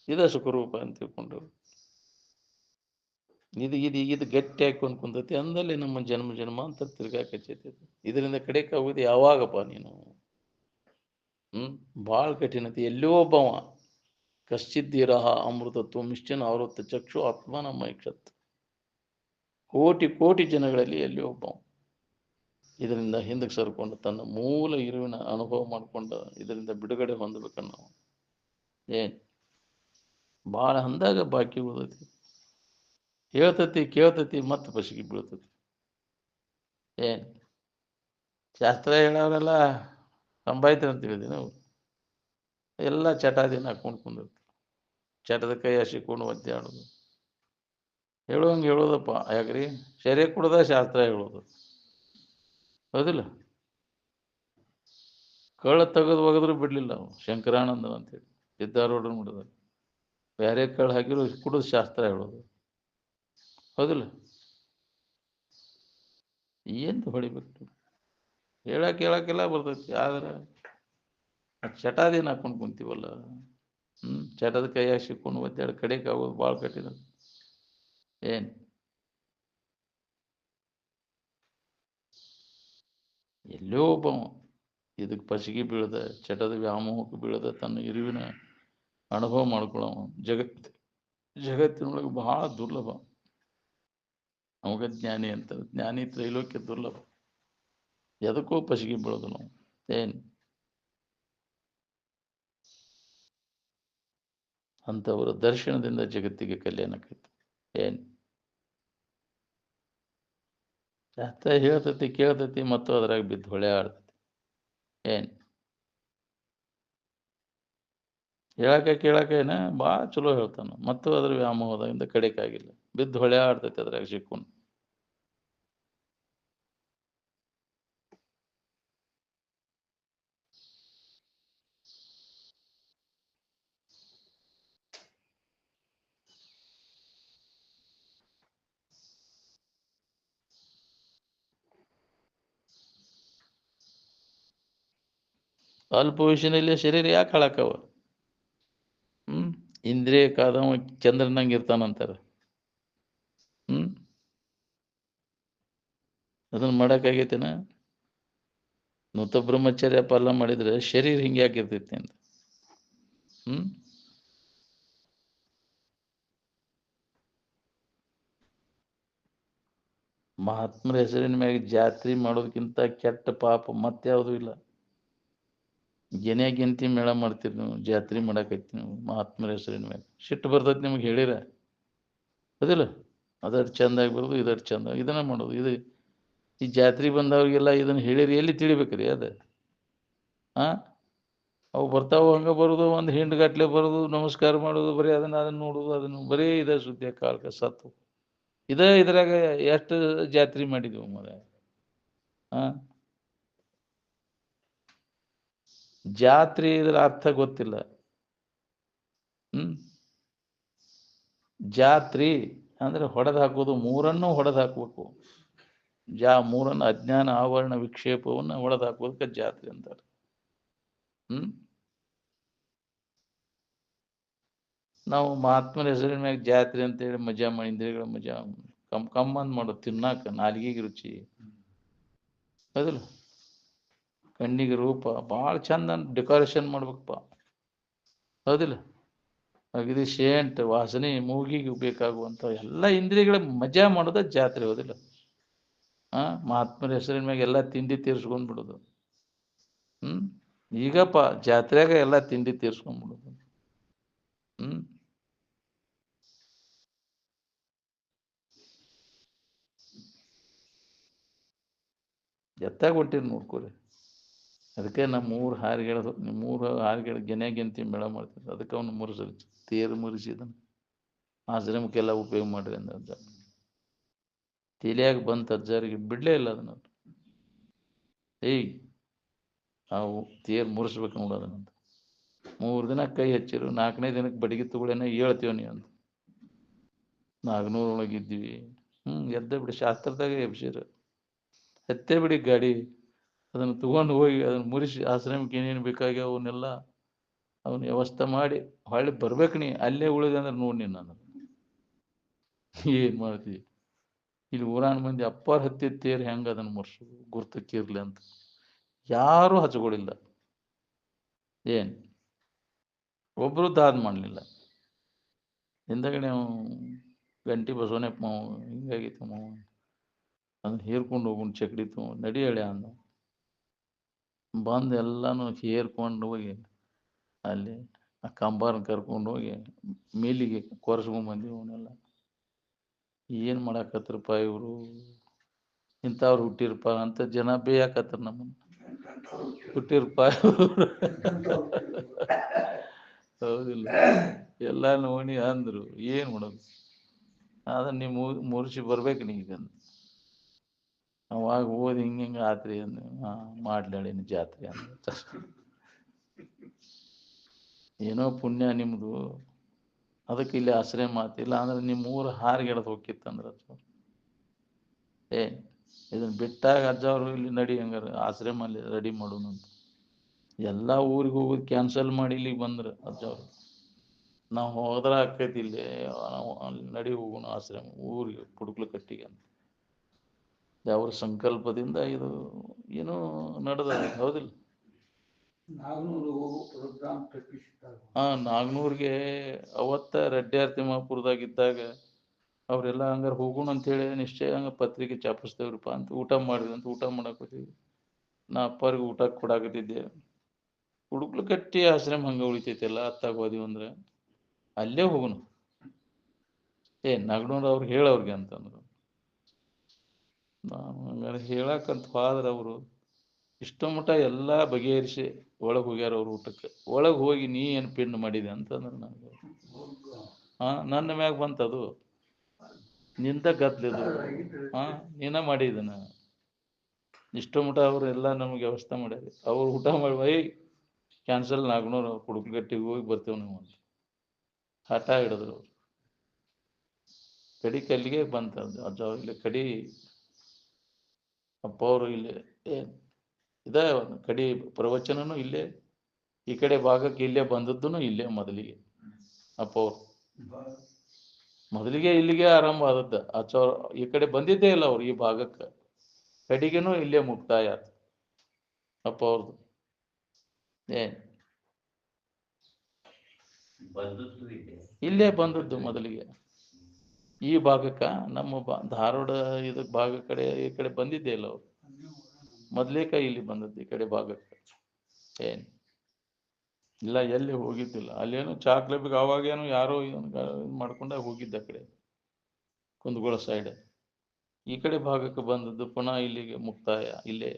ಇದ ಸುಖರೂಪ ಅಂತ ತಿಳ್ಕೊಂಡ್ರು. ಇದು ಗಟ್ಟಿ ಹಾಕೊಂಡು ಕುಂತತಿ ಅಂದಲ್ಲಿ ನಮ್ಮ ಜನ್ಮ ಅಂತ ತಿರ್ಗಾಕಚ್ಚೈತಿ. ಇದರಿಂದ ಕಡೆಕ್ ಆಗೋದು ಯಾವಾಗಪ್ಪ ನೀನು? ಭಾಳ ಕಠಿಣತೆ. ಎಲ್ಲೋ ಒಬ್ಬವ ಕಶ್ಚಿದ್ದೀರಹ ಅಮೃತತ್ವ ಮಿಶ್ಚನ ಆವೃತ್ತ ಚಕ್ಷು ಆತ್ಮನ ಮೈಕ್ಷತ್. ಕೋಟಿ ಜನಗಳಲ್ಲಿ ಎಲ್ಲಿ ಒಬ್ಬವ ಇದರಿಂದ ಹಿಂದಕ್ಕೆ ಸರ್ಕೊಂಡು ತನ್ನ ಮೂಲ ಇರುವಿನ ಅನುಭವ ಮಾಡ್ಕೊಂಡ ಇದರಿಂದ ಬಿಡುಗಡೆ ಹೊಂದಬೇಕನ್ನ ನಾವು. ಏನ್ ಭಾಳ ಅಂದಾಗ ಬಾಕಿ ಉಳಿದೈತಿ. ಕೇಳ್ತತಿ ಮತ್ತೆ ಬಸಿಗೆ ಬೀಳ್ತತಿ. ಏನ್ ಶಾಸ್ತ್ರ ಹೇಳೋರೆಲ್ಲ ಸಂಭಾಯ್ತಾರೆ ಅಂತ ಹೇಳಿದೆ ನಾವು. ಎಲ್ಲ ಚಟಾದಿನ ಹಾಕೊಂಡು ಕುಂದಿರ್ತೀವಿ. ಚಟದ ಕೈ ಹಸಿಕೊಂಡು ಒದ್ದಾಡೋದು. ಹೇಳುವಂಗೆ ಹೇಳೋದಪ್ಪ. ಯಾಕ್ರಿ? ಶರೀರ ಕುಡ್ದ ಶಾಸ್ತ್ರ ಹೇಳೋದು. ಹೌದಿಲ್ಲ? ಕಳ್ಳ ಒಗದ್ರು ಬಿಡ್ಲಿಲ್ಲ ನಾವು ಶಂಕರಾನಂದ ಅಂತೇಳಿ ಸಿದ್ಧಾರೂಢರು ಮಾಡಿದ. ಬೇರೆ ಕಳ್ಳ ಹಾಕಿರೋ ಕುಡಿದು ಶಾಸ್ತ್ರ ಹೇಳೋದು. ಹೌದಿಲ್ಲ? ಏನು ಹೊಡಿಬೇಕು? ಹೇಳಕ್ಕೆಲ್ಲ ಬರ್ತೈತಿ. ಆದ್ರೆ ಚಟಾದಿನ ಹಾಕೊಂಡು ಕುಂತೀವಲ್ಲ. ಚಟದ ಕೈಯಾಗ ಸಿಕ್ಕೊಂಡು ಒದ್ದಾಡಿ ಕಡೆಗೆ ಆಗೋದು ಭಾಳ ಕಠಿಣ. ಏನ್ ಎಲ್ಲೋ ಒಬ್ಬ ಇದಕ್ಕೆ ಪಸಿಗೆ ಬೀಳದ, ಚಟದ ವ್ಯಾಮೋಹಕ್ಕೆ ಬೀಳದ, ತನ್ನ ಇರುವಿನ ಅನುಭವ ಮಾಡ್ಕೊಳ್ಳವ ಜಗತ್ತಿನೊಳಗೆ ಬಹಳ ದುರ್ಲಭ. ಅವಾಗ ಜ್ಞಾನಿ ಅಂತ. ಜ್ಞಾನಿ ತ್ರೈಲೋಕ್ಯ ದುರ್ಲಭ. ಎದಕ್ಕೋ ಪಸಿಗೆ ಬೀಳೋದು ನಾವು. ಏನ್ ಅಂಥವರ ದರ್ಶನದಿಂದ ಜಗತ್ತಿಗೆ ಕಲ್ಯಾಣ ಆಕೈತಿ. ಏನ್ ಶಾಸ್ತ್ರ ಹೇಳ್ತತಿ, ಕೇಳ್ತತಿ, ಮತ್ತು ಅದ್ರಾಗ ಬಿದ್ದು ಹೊಳೆ ಆಡ್ತತಿ. ಏನ್ ಕೇಳಕ ಏನ ಭಾಳ ಚಲೋ ಹೇಳ್ತಾನ, ಮತ್ತು ಅದ್ರ ವ್ಯಾಮೋಹದಿಂದ ಕಡೆಕಾಗಿಲ್ಲ, ಬಿದ್ದು ಹೊಳೆ ಆಡ್ತೈತಿ ಅದ್ರಾಗ ಸಿಕ್ಕೊಂಡು. ಅಲ್ಪ ವಯಸ್ಸಿನಲ್ಲಿ ಶರೀರ ಯಾಕೆ ಹಾಳಾಕವ? ಇಂದ್ರಿಯ ಕಾದವ ಚಂದ್ರನಂಗೆ ಇರ್ತಾನಂತಾರ. ಅದನ್ನ ಮಾಡಕ್ಕಾಗೈತೇನ? ನೂತ ಬ್ರಹ್ಮಚರ್ಯ ಪಾಲನ ಮಾಡಿದ್ರೆ ಶರೀರ ಹಿಂಗೆ ಯಾಕಿರ್ತೈತಿ ಅಂತ. ಮಹಾತ್ಮರ ಹೆಸರಿನ ಮ್ಯಾಗ ಜಾತ್ರೆ ಮಾಡೋದಕ್ಕಿಂತ ಕೆಟ್ಟ ಪಾಪ ಮತ್ಯಾವುದೂ ಇಲ್ಲ. ಗೆನ್ತಿ ಮೇಳ ಮಾಡ್ತೀರಿ ನೀವು, ಜಾತ್ರೆ ಮಾಡಾಕೈತಿ ನೀವು ಮಹಾತ್ಮರ ಹೆಸರಿನ ಮ್ಯಾಗ. ಸಿಟ್ಟು ಬರ್ತೈತಿ ನಿಮ್ಗೆ ಹೇಳಿರ. ಅದಿಲ್ಲ? ಅದಷ್ಟು ಚಂದಾಗಿ ಬರೋದು, ಇದಷ್ಟು ಚಂದ ಇದನ್ನ ಮಾಡೋದು. ಈ ಜಾತ್ರೆ ಬಂದವ್ರಿಗೆಲ್ಲ ಇದನ್ನ ಹೇಳಿರಿ ಎಲ್ಲಿ ತಿಳಿಬೇಕ್ರಿ ಅದು? ಅವು ಬರ್ತಾವ ಹಂಗೆ ಬರೋದು, ಒಂದು ಹಿಂಡ್ಗಟ್ಲೆ ಬರೋದು, ನಮಸ್ಕಾರ ಮಾಡೋದು, ಬರೀ ಅದನ್ನ ನೋಡೋದು, ಅದನ್ನು ಬರೀ ಇದೇ ಸುದ್ದಿ ಕಾಲಕ್ಕೆ ಸತ್ತು. ಇದ್ರಾಗ ಎಷ್ಟು ಜಾತ್ರೆ ಮಾಡಿದ್ವು ಮರ. ಜಾತ್ರೆ ಇದ್ರ ಅರ್ಥ ಗೊತ್ತಿಲ್ಲ. ಜಾತ್ರೆ ಅಂದ್ರೆ ಹೊಡೆದು ಹಾಕೋದು, ಮೂರನ್ನು ಹೊಡೆದು ಹಾಕ್ಬೇಕು. ಮೂರನ್ನು ಅಜ್ಞಾನ ಆವರಣ ವಿಕ್ಷೇಪವನ್ನು ಹೊಡೆದು ಹಾಕೋದಕ್ಕೆ ಜಾತ್ರೆ ಅಂತಾರೆ. ನಾವು ಮಹಾತ್ಮರ ಹೆಸರಿನ ಮ್ಯಾಗ ಜಾತ್ರೆ ಅಂತೇಳಿ ಮಜಾ ಮಾಡಿ ಇಂದ್ರಿಯಗಳ ಮಜಾ ಕಮ್ಮಂದ್ ಮಾಡೋದು, ತಿನ್ನಾಕ ನಾಲಿಗೆಗೆ ರುಚಿ. ಹೌದಿಲ್ಲ? ಕಣ್ಣಿಗೆ ರೂಪ ಭಾಳ ಚಂದ ಡೆಕೋರೇಷನ್ ಮಾಡ್ಬೇಕಪ್ಪ. ಹೌದಿಲ್ಲ? ಅಗದಿ ಶೇಂಟ್ ವಾಸನೆ, ಮೂಗಿಗೆ ಬೇಕಾಗುವಂತ ಎಲ್ಲ ಇಂದ್ರಿಯಗಳ ಮಜಾ ಮಾಡೋದ ಜಾತ್ರೆ. ಹೌದಿಲ್ಲ? ಮಹಾತ್ಮರ ಹೆಸರಿನ ಮ್ಯಾಗ ಎಲ್ಲ ತಿಂಡಿ ತೀರ್ಸ್ಕೊಂಡ್ಬಿಡೋದು. ಈಗಪ್ಪ ಜಾತ್ರೆಯಾಗ ಎಲ್ಲ ತಿಂಡಿ ತೀರ್ಸ್ಕೊಂಡ್ಬಿಡೋದು. ಎತ್ತಾಗ ಹೊಂಟಿರಿ ನೋಡ್ಕೊರಿ. ಅದಕ್ಕೆ ನಮ್ಮ ಊರು ಹಾರಿಗೆಳ ನಿಮ್ಮೂರು ಹಾರಿಗೆಳ ಗೆನ್ತಿ ಮೇಳ ಮಾಡ್ತಿದ್ರು. ಅದಕ್ಕೆ ಅವನು ಮುರಿಸಲಿ ತೇರು ಮುರಿಸಿದನು. ಆಶ್ರಮಕ್ಕೆಲ್ಲ ಉಪಯೋಗ ಮಾಡ್ರಿ ಅಂದ ಅಜ್ಜ. ತಿಳಿಯಾಗ ಬಂತ ಅಜ್ಜಾರಿಗೆ ಬಿಡಲೇ ಇಲ್ಲ ಅದನ್ನ. ಏಯ್ ನಾವು ತೇರು ಮುರಿಸ್ಬೇಕು ನೋಡೋದನ್ನಂತ. 3 ದಿನ ಕೈ ಹಚ್ಚಿರು. 4ನೇ ದಿನಕ್ಕೆ ಬಡಿಗೆ ತಗೊಳ್ಳೇನೆ ಹೇಳ್ತೀವ ನೀವು ಅಂತ. ನಾಗನೂರೊಳಗಿದ್ವಿ. ಎದ್ದ ಬಿಡಿ ಶಾಸ್ತ್ರದಾಗ ಎಬ್ಸಿರು. ಎತ್ತೇ ಬಿಡಿ ಗಾಡಿ. ಅದನ್ನು ತಗೊಂಡು ಹೋಗಿ ಅದನ್ನು ಮುರಿಸಿ ಆಶ್ರಮಕ್ಕೆ ಏನೇನು ಬೇಕಾಗಿ ಅವನ್ನೆಲ್ಲ ಅವನ್ನ ವ್ಯವಸ್ಥೆ ಮಾಡಿ ಹೊಳ್ಳಿ ಬರ್ಬೇಕು. ನೀ ಅಲ್ಲೇ ಉಳಿದೆ ಅಂದ್ರೆ ನೋಡಿ ನೀನು ನಾನು ಏನು ಮಾಡ್ತೀವಿ. ಇಲ್ಲಿ ಊರಾನ ಮಂದಿ ಅಪ್ಪಾರ ಹತ್ತಿದ ತೇರು ಹೆಂಗೆ ಅದನ್ನು ಮುರ್ಸೋದು ಗುರ್ತಕ್ಕಿರ್ಲಿ ಅಂತ ಯಾರೂ ಹಚ್ಕೊಳ್ಳಿಲ್ಲ. ಏನು ಒಬ್ಬರು ದಾದ್ ಮಾಡಲಿಲ್ಲ. ಹಿಂದಗಡೆ ಗಂಟಿ ಬಸವನಪ್ಪ ಮಾವು ಹಿಂಗಾಗಿತ್ತು ಮಾವು ಅದನ್ನ ಹೇರ್ಕೊಂಡು ಹೋಗುಣ ಚಕ್ಡಿತ್ತು ನಡಿ ಹೇಳ್ಯ ಅಂದ. ಬಂದು ಎಲ್ಲನೂ ಹೇರ್ಕೊಂಡು ಹೋಗಿ ಅಲ್ಲಿ ಆ ಕಂಬಾರನ್ನ ಕರ್ಕೊಂಡು ಹೋಗಿ ಮೇಲಿಗೆ ಕೊರೆಸ್ಕೊಂಡ್ಬಂದಿವಿ. ಅವನ್ನೆಲ್ಲ ಏನು ಮಾಡಾಕತ್ರಪ್ಪ ಇವರು, ಇಂಥವ್ರು ಹುಟ್ಟಿರಪ್ಪ ಅಂತ ಜನ ಬೇಯಾಕತ್ರ ನಮ್ಮನ್ನು. ಹುಟ್ಟಿರಪ್ಪ ಹೌದಿಲ್ಲ, ಎಲ್ಲ ನೋಡಿ ಅಂದ್ರು. ಏನು ಮಾಡೋದು, ಅದನ್ನ ನೀವು ಮುರಿಸಿ ಬರ್ಬೇಕು ನೀಗ. ಅವಾಗ ಓದಿ ಹಿಂಗೆ ಆತ್ರಿ ಅಂದ. ಮಾಡ್ಲಾಳಿನ ಜಾತ್ರೆ ಅಂತ. ಏನೋ ಪುಣ್ಯ ನಿಮ್ಮದು, ಅದಕ್ಕೆ ಇಲ್ಲಿ ಆಶ್ರಯ ಮಾತಿಲ್ಲ. ಅಂದ್ರೆ ನಿಮ್ಮ ಊರು ಹಾರಿಗೆಳದು ಹೋಗಿತ್ತಂದ್ರೆ ಇದನ್ನು ಬಿಟ್ಟಾಗ ಅಜ್ಜ ಅವರು ಇಲ್ಲಿ ನಡಿ ಹಂಗಾರೆ ಆಶ್ರಮ ಅಲ್ಲಿ ರೆಡಿ ಮಾಡೋಣ ಅಂತ ಎಲ್ಲ ಊರಿಗೆ ಹೋಗೋದು ಕ್ಯಾನ್ಸಲ್ ಮಾಡಿ ಇಲ್ಲಿಗೆ ಬಂದ್ರೆ ಅಜ್ಜ ಅವರು. ನಾವು ಹೋದ್ರೆ ಆಕೈತಿ ಇಲ್ಲಿ ನಾವು ಅಲ್ಲಿ ನಡಿ ಹೋಗೋಣ ಆಶ್ರಮ ಊರಿಗೆ ಪುಡುಕ್ಲಕಟ್ಟಿಗೆ ಅಂತ. ಅವ್ರ ಸಂಕಲ್ಪದಿಂದ ಇದು ಏನೋ ನಡೆದ. ಹೌದಿಲ್ಲ, ನಾಗನೂರಿಗೆ ಅವತ್ತ ರೆಡ್ಡಿಯಾರ್ ತಿಮ್ಮಾಪುರದಾಗಿದ್ದಾಗ ಅವರೆಲ್ಲ ಹಂಗಾರೆ ಹೋಗೋಣ ಅಂತೇಳಿ ನಿಶ್ಚಯ ಹಂಗೆ ಪತ್ರಿಕೆ ಚಾಪಿಸ್ತೇವ್ರಪ್ಪ ಅಂತ. ಊಟ ಮಾಡಿದ್ವಿ ಅಂತ ಊಟ ಮಾಡಾಕೋತೀವಿ. ನಾ ಅಪ್ಪರಿಗೆ ಊಟ ಕೊಡಾಕತ್ತಿದ್ದೆ. ಹುಡುಕ್ಲಕಟ್ಟಿ ಆಶ್ರಮ ಹಂಗೆ ಉಳಿತೈತೆಲ್ಲ ಅತ್ತಾಗ ಹೋದಿವಿ ಅಂದ್ರೆ ಅಲ್ಲೇ ಹೋಗೋಣ. ನಾಗನೂರು ಅವ್ರಿಗೆ ಹೇಳವ್ರಿಗೆ ಅಂತಂದ್ರು. ನಾನು ಹಂಗಾರೆ ಹೇಳಕ್ಕಂತ ಹೋದ್ರೆ ಅವರು ಇಷ್ಟೋ ಮಟ್ಟ ಎಲ್ಲ ಬಗೆಹರಿಸಿ ಒಳಗೆ ಹೋಗ್ಯಾರ ಅವ್ರ ಊಟಕ್ಕೆ. ಒಳಗೆ ಹೋಗಿ ನೀ ಏನು ಪಿಂಡ್ ಮಾಡಿದೆ ಅಂತಂದ್ರೆ ನನಗೆ ನನ್ನ ಮ್ಯಾಗ ಬಂತದು. ನಿಂದ ಗದ್ಲಿದು ನೀನ ಮಾಡಿದನ. ಇಷ್ಟೋ ಮಟ್ಟ ಅವರು ಎಲ್ಲ ನಮಗೆ ವ್ಯವಸ್ಥೆ ಮಾಡ್ಯಾರ. ಅವ್ರು ಊಟ ಮಾಡಿ ಕ್ಯಾನ್ಸಲ್ ನಾಗನೂರು ಹುಡುಕ್ಲಗಟ್ಟಿಗೆ ಹೋಗಿ ಬರ್ತೇವೆ ನೀವು ಅಂತ ಹಠ ಹಿಡಿದ್ರು. ಅವ್ರು ಕಡಿ ಕಲ್ಲಿಗೆ ಬಂತದ್ದು ಅಜ್ಜ ಇಲ್ಲಿ ಕಡಿ ಅಪ್ಪ ಅವರು ಇಲ್ಲಿ ಇದೇ ಕಡಿ ಪ್ರವಚನನು ಇಲ್ಲೇ, ಈ ಕಡೆ ಭಾಗಕ್ಕೆ ಇಲ್ಲೇ ಬಂದದ್ದು ಇಲ್ಲೇ ಮೊದಲಿಗೆ. ಅಪ್ಪ ಅವರು ಮೊದಲಿಗೆ ಇಲ್ಲಿಗೆ ಆರಂಭ ಆದದ್ದು. ಅಚ್ಚವ್ರು ಈ ಕಡೆ ಬಂದಿದ್ದೇ ಇಲ್ಲ ಅವ್ರು ಈ ಭಾಗಕ್ಕೆ. ಕಡಿಗೆನೂ ಇಲ್ಲೇ ಮುಕ್ತಾಯ ಆಯ್ತು ಅಪ್ಪ ಅವ್ರದ್ದು. ಇಲ್ಲೇ ಬಂದದ್ದು ಮೊದಲಿಗೆ ಈ ಭಾಗಕ್ಕೆ. ನಮ್ಮ ಧಾರವಾಡ ಇದಕ್ಕೆ ಭಾಗ ಕಡೆ ಈ ಕಡೆ ಬಂದಿದ್ದೇ ಇಲ್ಲ ಅವ್ರು. ಮೊದಲೇ ಇಲ್ಲಿ ಬಂದದ್ದು ಈ ಕಡೆ ಭಾಗಕ್ಕೆ. ಇಲ್ಲ ಎಲ್ಲಿ ಹೋಗಿದ್ದಿಲ್ಲ. ಅಲ್ಲೇನು ಚಾಕ್ಲೇಬಿಗೆ ಅವಾಗೇನು ಯಾರೋ ಮಾಡ್ಕೊಂಡಾಗ ಹೋಗಿದ್ದ ಕಡೆ ಕುಂದಗೋಳ ಸೈಡ್. ಈ ಕಡೆ ಭಾಗಕ್ಕೆ ಬಂದದ್ದು ಪುನಃ ಇಲ್ಲಿಗೆ ಮುಕ್ತಾಯ ಇಲ್ಲೇ.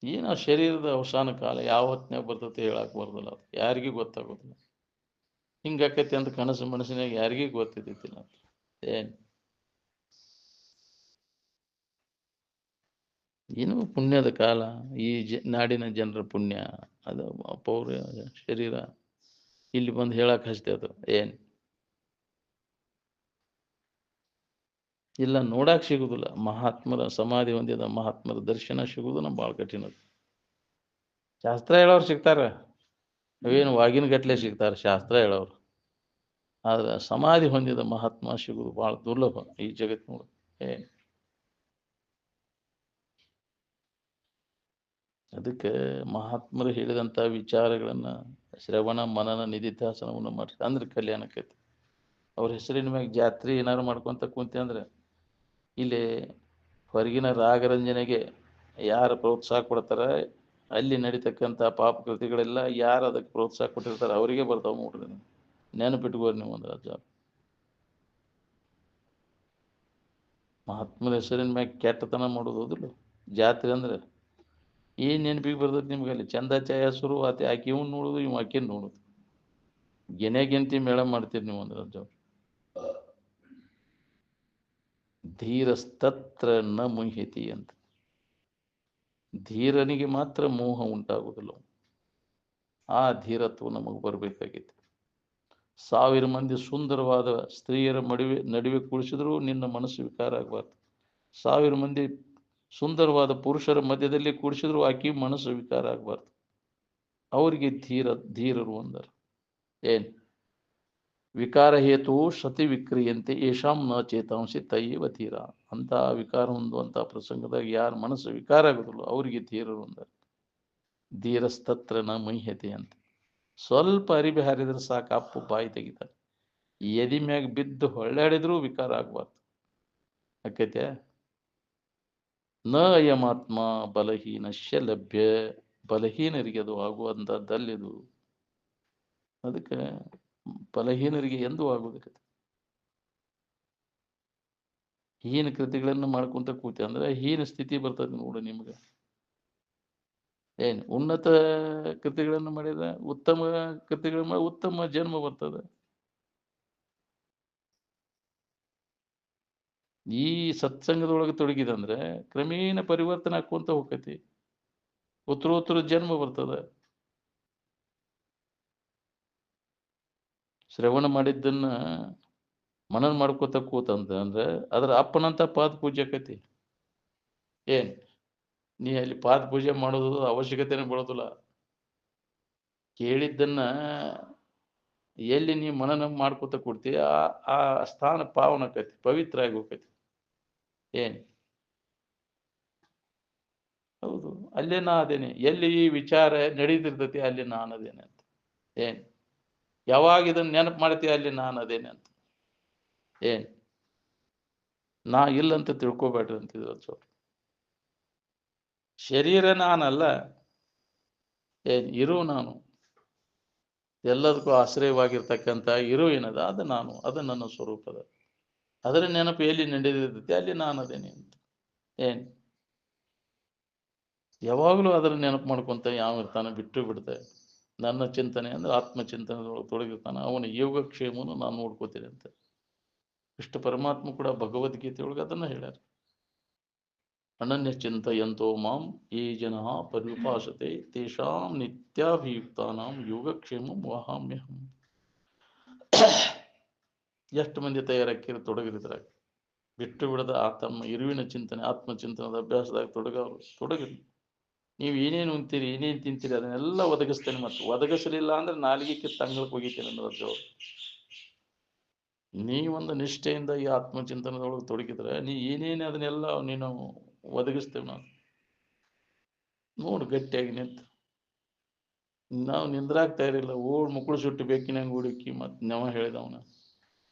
ಏನು ಶರೀರದ ಅವಸಾನ ಕಾಲ ಯಾವ ಹೊತ್ತಿನಾಗ ಬರ್ತೈತೆ ಹೇಳಕ್ ಬರ್ದಲ್ಲ. ಅದು ಯಾರಿಗೂ ಗೊತ್ತಾಗೋದಿಲ್ಲ. ಹಿಂಗಾಕೈತಿ ಅಂತ ಕನಸು ಮನಸ್ಸಿನಾಗ ಯಾರಿಗೂ ಗೊತ್ತಿದ್ದಿಲ್ಲ. ಏನು ಪುಣ್ಯದ ಕಾಲ. ಈ ನಾಡಿನ ಜನರ ಪುಣ್ಯ ಅದು. ಪೌರ ಶರೀರ ಇಲ್ಲಿ ಬಂದು ಹೇಳಕ್ ಹಚ್ತೇವೆ. ಇಲ್ಲ ನೋಡಕ್ ಸಿಗುದಿಲ್ಲ. ಮಹಾತ್ಮರ ಸಮಾಧಿ ಹೊಂದಿದ ಮಹಾತ್ಮರ ದರ್ಶನ ಸಿಗುದು ನಮ್ಮ ಭಾಳ ಕಠಿಣ. ಶಾಸ್ತ್ರ ಹೇಳೋರು ಸಿಗ್ತಾರೆ, ಅವೇನು ವಾಗಿನ ಗಟ್ಲೆ ಸಿಗ್ತಾರೆ ಶಾಸ್ತ್ರ ಹೇಳೋರು. ಆದ್ರೆ ಸಮಾಧಿ ಹೊಂದಿದ ಮಹಾತ್ಮ ಸಿಗುದು ಭಾಳ ದುರ್ಲಭ ಈ ಜಗತ್ತಿನೊಳಗೆ. ಅದಕ್ಕೆ ಮಹಾತ್ಮರು ಹೇಳಿದಂಥ ವಿಚಾರಗಳನ್ನ ಶ್ರವಣ ಮನನ ನಿಧಿಧ್ಯಾಸನವನ್ನು ಮಾಡಿ ಅಂದ್ರೆ ಕಲ್ಯಾಣಕ್ಕೈತಿ. ಅವ್ರ ಹೆಸರಿನ ಮ್ಯಾಗ ಜಾತ್ರೆ ಏನಾರು ಮಾಡ್ಕೊಂತ ಕುಂತೆ ಅಂದ್ರೆ ಇಲ್ಲಿ ಹೊರಗಿನ ರಾಗರಂಜನೆಗೆ ಯಾರು ಪ್ರೋತ್ಸಾಹ ಕೊಡ್ತಾರ ಅಲ್ಲಿ ನಡೀತಕ್ಕಂಥ ಪಾಪ ಕೃತಿಗಳೆಲ್ಲ ಯಾರು ಅದಕ್ಕೆ ಪ್ರೋತ್ಸಾಹ ಕೊಟ್ಟಿರ್ತಾರೆ ಅವರಿಗೆ ಬರ್ತಾವ ನೋಡ್ರಿ. ನೆನಪಿಟ್ಕೋರಿ ನೀವು ಒಂದು ರಾಜ. ಮಹಾತ್ಮರ ಹೆಸರಿನ ಮ್ಯಾಗ ಕೆಟ್ಟತನ ಮಾಡೋದು ಹೌದಿಲ್ಲ. ಜಾತ್ರೆ ಅಂದ್ರೆ ಏನ್ ನೆನಪಿಗೆ ಬರ್ತೈತಿ ನಿಮ್ಗೆ? ಅಲ್ಲಿ ಚಂದ ಛಾಯ ಶುರು ಆತಿ, ಆಕೆ ಇವ್ನು ನೋಡುದು, ಇವ್ ಆಕೆನ್ ನೋಡುದು, ಗೆನೆ ಮೇಳ ಮಾಡ್ತೀರಿ ನೀವು ಒಂದು ರಾಜ. ಧೀರಸ್ತತ್ರ ನ ಮುಹ್ಯತಿ ಅಂತ. ಧೀರನಿಗೆ ಮಾತ್ರ ಮೋಹ ಉಂಟಾಗುವುದಿಲ್ಲ. ಆ ಧೀರತ್ವ ನಮಗೆ ಬರಬೇಕಾಗಿತ್ತು. 1000 ಮಂದಿ ಸುಂದರವಾದ ಸ್ತ್ರೀಯರ ನಡುವೆ ಕುಳಿಸಿದ್ರು ನಿನ್ನ ಮನಸ್ಸು ವಿಕಾರ ಆಗಬಾರ್ದು. 1000 ಮಂದಿ ಸುಂದರವಾದ ಪುರುಷರ ಮಧ್ಯದಲ್ಲಿ ಕೂಡಿಸಿದ್ರು ಆಕಿ ಮನಸ್ಸು ವಿಕಾರ ಆಗಬಾರ್ದು. ಅವರಿಗೆ ಧೀರರು ಅಂದರು. ಏನ್ ವಿಕಾರ ಹೇತು ಸತಿ ವಿಕ್ರಿಯಂತೆ ಯಶಾಂ ನ ಚೇತಾಂಸಿ ತೈವ ಧೀರ. ಅಂತ ವಿಕಾರ ಹೊಂದುವಂತ ಪ್ರಸಂಗದಾಗ ಯಾರ ಮನಸ್ಸು ವಿಕಾರ ಆಗುದಿಲ್ಲ ಅವರಿಗೆ ಧೀರರು ಅಂದರು. ಧೀರಸ್ತತ್ರ ನ ಮಹ್ಯತೆ ಅಂತ. ಸ್ವಲ್ಪ ಅರಿಬೆ ಹಾರಿದ್ರೆ ಸಾಕು ಅಪ್ಪು ಬಾಯಿ ತೆಗಿತಾರೆ. ಎದಿ ಮ್ಯಾಗ ಬಿದ್ದು ಹೊಳ್ಳಾಡಿದ್ರೂ ವಿಕಾರ ಆಗ್ಬಾರ್ದು. ಆಕೈತೆ. ನ ಅಯಮಾತ್ಮ ಬಲಹೀನಶ್ಯ ಲಭ್ಯ. ಬಲಹೀನರಿಗೆ ಅದು ಆಗುವಂಥದ್ದಲ್ಲಿದು. ಅದಕ್ಕೆ ಬಲಹೀನರಿಗೆ ಎಂದೂ ಆಗುವುದಕ್ಕೆ. ಹೀನ ಕೃತಿಗಳನ್ನು ಮಾಡ್ಕೊಂತ ಕೂತಿ ಅಂದ್ರೆ ಹೀನ ಸ್ಥಿತಿ ಬರ್ತದೆ ನೋಡು ನಿಮ್ಗೆ. ಏನು ಉನ್ನತ ಕೃತಿಗಳನ್ನು ಮಾಡಿದ ಉತ್ತಮ ಕೃತಿಗಳ ಉತ್ತಮ ಜನ್ಮ ಬರ್ತದೆ. ಈ ಸತ್ಸಂಗದೊಳಗೆ ತೊಡಗಿದಂದ್ರೆ ಕ್ರಮೇಣ ಪರಿವರ್ತನೆ ಹಾಕೊಂತ ಹೋಗ್ತೈತಿ. ಉತ್ತರೋತ್ತರ ಜನ್ಮ ಬರ್ತದೆ. ಶ್ರವಣ ಮಾಡಿದ್ದನ್ನ ಮನನ ಮಾಡ್ಕೋತ ಕೂತಂತ ಅಂದ್ರೆ ಅದ್ರ ಅಪ್ಪನಂತ ಪಾದ ಪೂಜೆ ಆಕೈತಿ. ಏನ್ ನೀ ಅಲ್ಲಿ ಪಾದ ಪೂಜೆ ಮಾಡೋದು ಅವಶ್ಯಕತೆನೇ ಬೀಳೋದಿಲ್ಲ. ಕೇಳಿದ್ದನ್ನ ಎಲ್ಲಿ ನೀ ಮನನ ಮಾಡ್ಕೋತ ಕೊಡ್ತಿ ಆ ಸ್ಥಾನ ಪಾವನ ಆಕೈತಿ, ಪವಿತ್ರ ಆಗಿ ಹೋಗ್ತೈತಿ. ಏನ್ ಹೌದು, ಅಲ್ಲೇ ನಾ ಅದೇನೆ. ಎಲ್ಲಿ ಈ ವಿಚಾರ ನಡೀತಿರ್ತೈತಿ ಅಲ್ಲಿ ನಾನು ಅದೇನೆ ಅಂತ. ಏನ್ ಯಾವಾಗ ಇದನ್ನ ನೆನಪು ಮಾಡ್ತೀಯ ಅಲ್ಲಿ ನಾನು ಅದೇನೆ ಅಂತ. ಏನ್ ನಾ ಇಲ್ಲಂತ ತಿಳ್ಕೊಬೇಡ್ರಿ ಅಂತಿದ್ರು ಸ್ವಲ್ಪ. ಶರೀರ ನಾನಲ್ಲ, ಏನ್ ಇರು ನಾನು. ಎಲ್ಲದಕ್ಕೂ ಆಶ್ರಯವಾಗಿರ್ತಕ್ಕಂಥ ಇರು ಏನದ ಅದು ನಾನು, ಅದು ನನ್ನ ಸ್ವರೂಪದ. ಅದರ ನೆನಪು ಎಲ್ಲಿ ನಡೆದಿರ್ತೈತಿ ಅಲ್ಲಿ ನಾನು ಅದೇನೆ ಅಂತ. ಏನ್ ಯಾವಾಗಲೂ ಅದರ ನೆನಪು ಮಾಡ್ಕೊಂತ ಯಾವ ಇರ್ತಾನೆ ಬಿಟ್ಟು ಬಿಡ್ತೆ. ನನ್ನ ಚಿಂತನೆ ಅಂದ್ರೆ ಆತ್ಮಚಿಂತನದೊಳಗೆ ತೊಡಗಿರ್ತಾನೆ. ಅವನ ಯೋಗಕ್ಷೇಮವನ್ನು ನಾನು ನೋಡ್ಕೋತೀನಿ ಅಂತ ಕೃಷ್ಣ ಪರಮಾತ್ಮ ಕೂಡ ಭಗವದ್ಗೀತೆ ಒಳಗೆ ಅದನ್ನ ಹೇಳ್ಯಾರ. ಅನನ್ಯ ಚಿಂತಯಂತೋ ಮಾಂ ಯೇ ಜನಃ ಪರ್ಯುಪಾಸತೆ ತೇಷಾಂ ನಿತ್ಯಾಭಿಯುಕ್ತಾನಾಂ ಯೋಗಕ್ಷೇಮಂ ವಹಾಮ್ಯಹಂ. ಎಷ್ಟು ಮಂದಿ ತಯಾರಾಕಿರ ತೊಡಗಿರಿದ್ರಾಗ ಬಿಟ್ಟು ಬಿಡದ ತಮ್ಮ ಇರುವಿನ ಚಿಂತನೆ ಆತ್ಮಚಿಂತನದ ಅಭ್ಯಾಸದಾಗ ತೊಡಗಿರಿ. ನೀವು ಏನೇನು ಉಂತೀರಿ ಏನೇನು ತಿಂತೀರಿ ಅದನ್ನೆಲ್ಲ ಒದಗಿಸ್ತೇನೆ. ಮತ್ತು ಒದಗಿಸಲಿಲ್ಲ ಅಂದ್ರೆ ನಾಲಿಗೆ ಕಿತ್ತು ಅಂಗಳಕ್ಕೆ ಹೋಗಿತೇನೆ ಅನ್ನೋದು. ನೀವೊಂದು ನಿಷ್ಠೆಯಿಂದ ಈ ಆತ್ಮಚಿಂತನದೊಳಗೆ ತೊಡಗಿದ್ರೆ ನೀ ಏನೇನು ಅದನ್ನೆಲ್ಲ ನೀನು ಒದಗಿಸ್ತೇವೆ. ನಾವು ನೋಡು ಗಟ್ಟಿಯಾಗಿ ನಿಂತು. ನಾವು ನಿಂದ್ರಾಗ ತಯಾರಿಲ್ಲ. ಮುಕ್ಕಳು ಸುಟ್ಟು ಬೇಕಿನಂಗೆ ಹುಡುಕಿ ಮತ್ತು ನಾವು ಹೇಳಿದವನ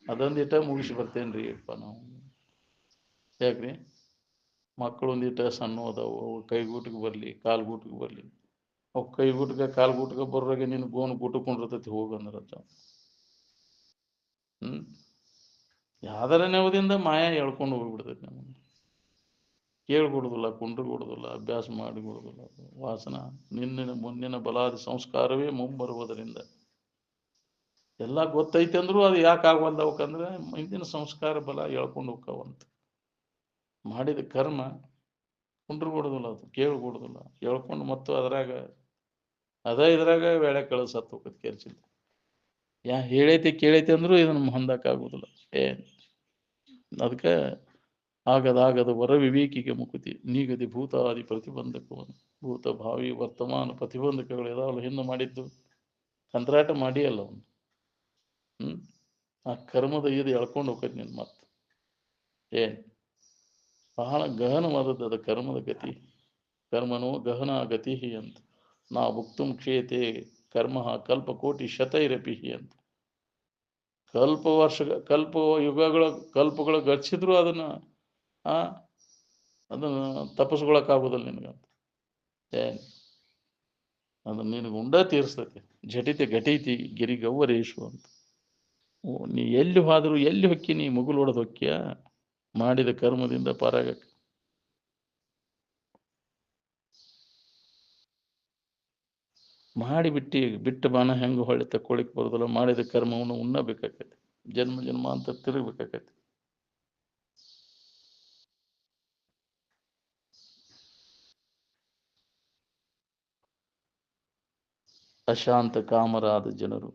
ಅದೊಂದಿಟ ಮುಗಿಸಿ ಬರ್ತೇನ್ರಿ ಅಪ್ಪ ನಾವು. ಯಾಕ್ರಿ ಮಕ್ಕಳು ಒಂದಿಟ ಸಣ್ಣ ಅದಾವು, ಅವು ಕೈಗೂಟಿಗೆ ಬರಲಿ ಕಾಲ್ಗೂಟಿಗೆ ಬರಲಿ. ಅವು ಕೈಗೂಟಿಗೆ ಕಾಲ್ಗೂಟಿಗೆ ಬರೋಗೆ ನಿನ್ನ ಗೋನು ಗುಟ್ಟುಕೊಂಡಿರ್ತೈತಿ ಹೋಗಂದ್ರತ್ತ. ಯಾವ್ದಾರ ನೆವದಿಂದ ಮಾಯ ಎಳ್ಕೊಂಡು ಹೋಗ್ಬಿಡ್ತೈತಿ. ನಮ್ಮನ್ನು ಕೇಳ್ಕೊಡುದಿಲ್ಲ, ಕುಂಡ್ರಗೊಡುದಿಲ್ಲ, ಅಭ್ಯಾಸ ಮಾಡಿಕೊಡುದಿಲ್ಲ. ವಾಸನ ಮುಂದಿನ ಬಲಾದಿ ಸಂಸ್ಕಾರವೇ ಮುಂಬರುವುದರಿಂದ ಎಲ್ಲ ಗೊತ್ತೈತೆ ಅಂದ್ರೂ ಅದು ಯಾಕೆ ಆಗವಲ್ದು ಅವಕ್ಕಂದ್ರೆ ಹಿಂದಿನ ಸಂಸ್ಕಾರ ಬಲ ಎಳ್ಕೊಂಡು ಹೋಗ್ತಾವಂತ. ಮಾಡಿದ ಕರ್ಮ ಕುಂಡ್ರಗೊಡುದಿಲ್ಲ, ಅದು ಕೇಳ್ಕೊಡುದಿಲ್ಲ, ಎಳ್ಕೊಂಡು ಮತ್ತು ಅದ್ರಾಗ ಇದ್ರಾಗ ವೇಳೆ ಕಳಿಸತ್ತು ಹೋಗತ್ ಕೆಲ್ಸಿಲ್ಲ. ಹೇಳೈತಿ ಕೇಳೈತಿ ಅಂದ್ರೂ ಇದನ್ನ ಹೊಂದಕ್ಕಾಗುದಿಲ್ಲ. ಅದಕ್ಕೆ ಆಗದ ವರ ವಿವೇಕಿಗೆ ಮುಕುತಿ ನೀಗದಿ ಭೂತಾದಿ ಪ್ರತಿಬಂಧಕವನ್ನು. ಭೂತ ಭಾವಿ ವರ್ತಮಾನ ಪ್ರತಿಬಂಧಕಗಳು ಇದಾವಲ್ಲ ಹಿಂದೆ ಮಾಡಿದ್ದು ಕಂತ್ರಾಟ ಮಾಡಿ ಅಲ್ಲ ಅವನು. ಆ ಕರ್ಮದ ಇದು ಎಳ್ಕೊಂಡು ಹೋಗ್ತೈತಿ ನಿನ್ ಮತ್ತೆ. ಬಹಳ ಗಹನವಾದದ್ದು ಅದು ಕರ್ಮದ ಗತಿ. ಕರ್ಮನೋ ಗಹನ ಗತಿ ಅಂತ. ನಾ ಭುಕ್ತುಂ ಕ್ಷೇತೆ ಕರ್ಮ ಕಲ್ಪಕೋಟಿ ಶತೈರಪಿ ಅಂತ. ಕಲ್ಪ ಯುಗಗಳ ಕಲ್ಪಗಳು ಗರ್ಚಿದ್ರು ಅದನ್ನ ಅದನ್ನು ತಪ್ಪಿಸ್ಕೊಳಕ್ಕಾಗೋದಿಲ್ಲ ನಿನಗಂತ. ಏನ್ ಅದು ನಿನಗೆ ಉಂಡ ತೀರಿಸ್ತೈತಿ. ಝಟಿತಿ ಘಟೈತಿ ಗಿರಿಗವ್ವರೇಶು ಅಂತ. ನೀ ಎಲ್ಲಿ ಹೋದ್ರು ಎಲ್ಲಿ ಹೊಕ್ಕಿ ನೀ ಮುಗುಲು ಹೊಡೆದು ಹೊಕ್ಕಿಯ ಮಾಡಿದ ಕರ್ಮದಿಂದ ಪಾರಾಗಕ್ಕೆ. ಮಾಡಿಬಿಟ್ಟು ಬಿಟ್ಟು ಬಾಣ ಹೆಂಗೆ ಹೊಳ್ಳಿ ತಕ್ಕೊಳಿಕ್ ಬರೋದಿಲ್ಲ. ಮಾಡಿದ ಕರ್ಮವನ್ನು ಉಣ್ಣಬೇಕಾಕೈತಿ. ಜನ್ಮ ಜನ್ಮ ಅಂತ ತಿರುಗಬೇಕಾಕೈತಿ. ಅಶಾಂತ ಕಾಮರಾದ ಜನರು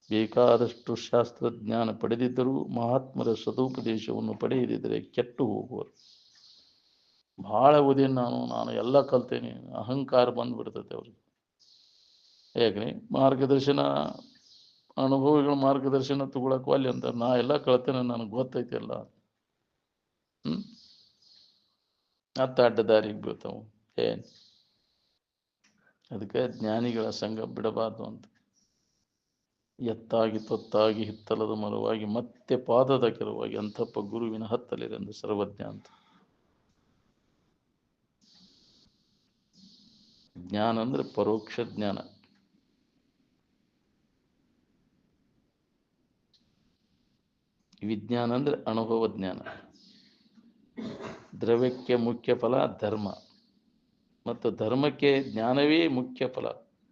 ಬೇಕಾದಷ್ಟು ಶಾಸ್ತ್ರಜ್ಞಾನ ಪಡೆದಿದ್ದರೂ ಮಹಾತ್ಮರ ಸದುಪದೇಶವನ್ನು ಪಡೆಯದಿದ್ದರೆ ಕೆಟ್ಟು ಹೋಗುವರು. ಬಹಳ ಓದಿ ನಾನು ಎಲ್ಲ ಕಲ್ತೇನೆ, ಅಹಂಕಾರ ಬಂದ್ಬಿಡ್ತೈತೆ ಅವ್ರಿಗೆ. ಹೇಗ್ರಿ ಮಾರ್ಗದರ್ಶನ ಅನುಭವಿಗಳ ಮಾರ್ಗದರ್ಶನ ತಗೊಳಕ್ ಅಲ್ಲಿ ಅಂತ ನಾ ಎಲ್ಲ ಕಳ್ತೇನೆ, ನನಗೆ ಗೊತ್ತೈತಿ ಎಲ್ಲ. ಅತ್ತ ಅಡ್ಡ ದಾರಿಗೆ ಬೀಳ್ತಾವ. ಏನ್ ಅದಕ್ಕೆ ಜ್ಞಾನಿಗಳ ಸಂಘ ಬಿಡಬಾರ್ದು ಅಂತ. ಎತ್ತಾಗಿ ತೊತ್ತಾಗಿ ಹಿತ್ತಲದ ಮರವಾಗಿ ಮತ್ತೆ ಪಾದದ ಕೆರವಾಗಿ ಅಂತಪ್ಪ ಗುರುವಿನ ಹತ್ತಲಿರೆಂದು ಸರ್ವಜ್ಞ ಅಂತ. ಜ್ಞಾನ ಅಂದ್ರೆ ಪರೋಕ್ಷ ಜ್ಞಾನ. ವಿಜ್ಞಾನ ಅಂದ್ರೆ ಅನುಭವ ಜ್ಞಾನ. ದ್ರವ್ಯಕ್ಕೆ ಮುಖ್ಯ ಫಲ ಧರ್ಮ, ಮತ್ತು ಧರ್ಮಕ್ಕೆ ಜ್ಞಾನವೇ ಮುಖ್ಯ ಫಲ.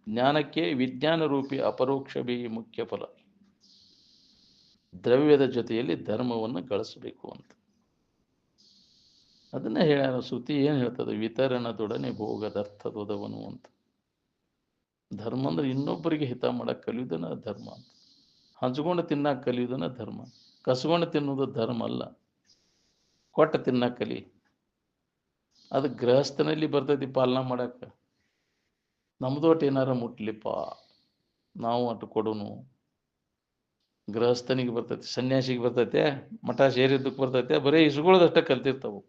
ಜ್ಞಾನಕ್ಕೆ ವಿಜ್ಞಾನ ರೂಪಿ ಅಪರೋಕ್ಷವೇ ಮುಖ್ಯ ಫಲ. ದ್ರವ್ಯದ ಜೊತೆಯಲ್ಲಿ ಧರ್ಮವನ್ನು ಗಳಿಸಬೇಕು ಅಂತ. ಅದನ್ನ ಹೇಳ್ಯಾರ ಶ್ರುತಿ. ಏನು ಹೇಳ್ತದೆ? ವಿತರಣದೊಡನೆ ಭೋಗದರ್ಥದೊದವನು ಅಂತ. ಧರ್ಮ ಅಂದ್ರೆ ಇನ್ನೊಬ್ಬರಿಗೆ ಹಿತ ಮಾಡಕ್ಕೆ ಕಲಿಯುವುದನ್ನ ಧರ್ಮ ಅಂತ. ಹಂಚ್ಕೊಂಡು ತಿನ್ನಕ್ಕೆ ಕಲಿಯುವುದನ್ನ ಧರ್ಮ. ಕಸ್ಕೊಂಡು ತಿನ್ನುವುದು ಧರ್ಮ ಅಲ್ಲ. ಕೊಟ್ಟ ತಿನ್ನಕ್ಕೆ ಕಲಿ. ಅದು ಗೃಹಸ್ಥನಲ್ಲಿ ಬರ್ತೈತಿ ಪಾಲನಾ ಮಾಡಕ್ಕೆ. ನಮ್ದು ಒಟ್ಟು ಏನಾರ ಮುಟ್ಲಿಪ್ಪ ನಾವು ಅಟ್ಟು ಕೊಡೋನು. ಗೃಹಸ್ಥನಿಗೆ ಬರ್ತೈತಿ, ಸನ್ಯಾಸಿಗೆ ಬರ್ತೈತೆ, ಮಠ ಸೇರಿದ್ದಕ್ಕೆ ಬರ್ತೈತೆ. ಬರೀ ಇಸ್ಕೊಳ್ಳೋದಷ್ಟೇ ಕಲ್ತಿರ್ತಾವು.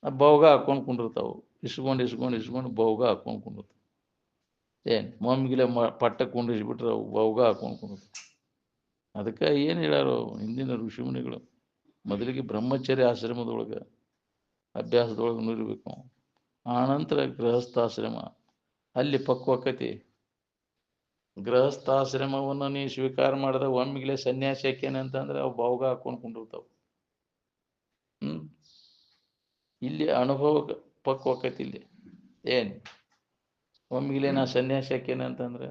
ಬಹುಗ ಹಾಕೊಂಡು ಕುಂಡಿರ್ತಾವು. ಇಸ್ಕೊಂಡು ಬಹುಗ ಹಾಕೊಂಡು ಕುಂಡಿರ್ತಾವ. ಏನು ಮಮ್ಮಿಗಿಲೆ ಪಟ್ಟ ಕುಂಡಿಸ್ಬಿಟ್ರೆ ಅವು ಬಹುಗ ಹಾಕೊಂಡು ಕುಂಡಿರ್ತಾವ. ಅದಕ್ಕೆ ಏನು ಹೇಳ್ಯಾರು ಹಿಂದಿನ ಋಷಿಮುನಿಗಳು? ಮೊದಲಿಗೆ ಬ್ರಹ್ಮಚರ್ಯ ಆಶ್ರಮದೊಳಗೆ ಅಭ್ಯಾಸದೊಳಗೆ ಇರಬೇಕು. ಆನಂತರ ಗೃಹಸ್ಥಾಶ್ರಮ. ಅಲ್ಲಿ ಪಕ್ವಕತಿ. ಗೃಹಸ್ಥಾಶ್ರಮವನ್ನು ನೀ ಸ್ವೀಕಾರ ಮಾಡಿದ ಒಮ್ಮಿಗ್ಲೆ ಸನ್ಯಾಸಿ ಹಾಕೇನೆ ಅಂತಂದ್ರೆ ಅವು ಬಹುಗ ಹಾಕೊಂಡು ಕುಂಡಿರ್ತಾವ. ಇಲ್ಲಿ ಅನುಭವ ಪಕ್ವಕತಿ. ಇಲ್ಲಿ ಏನು ಒಮ್ಮಿಗ್ಲೆ ನಾ ಸನ್ಯಾಸಿ ಹಾಕೇನೆ ಅಂತಂದ್ರೆ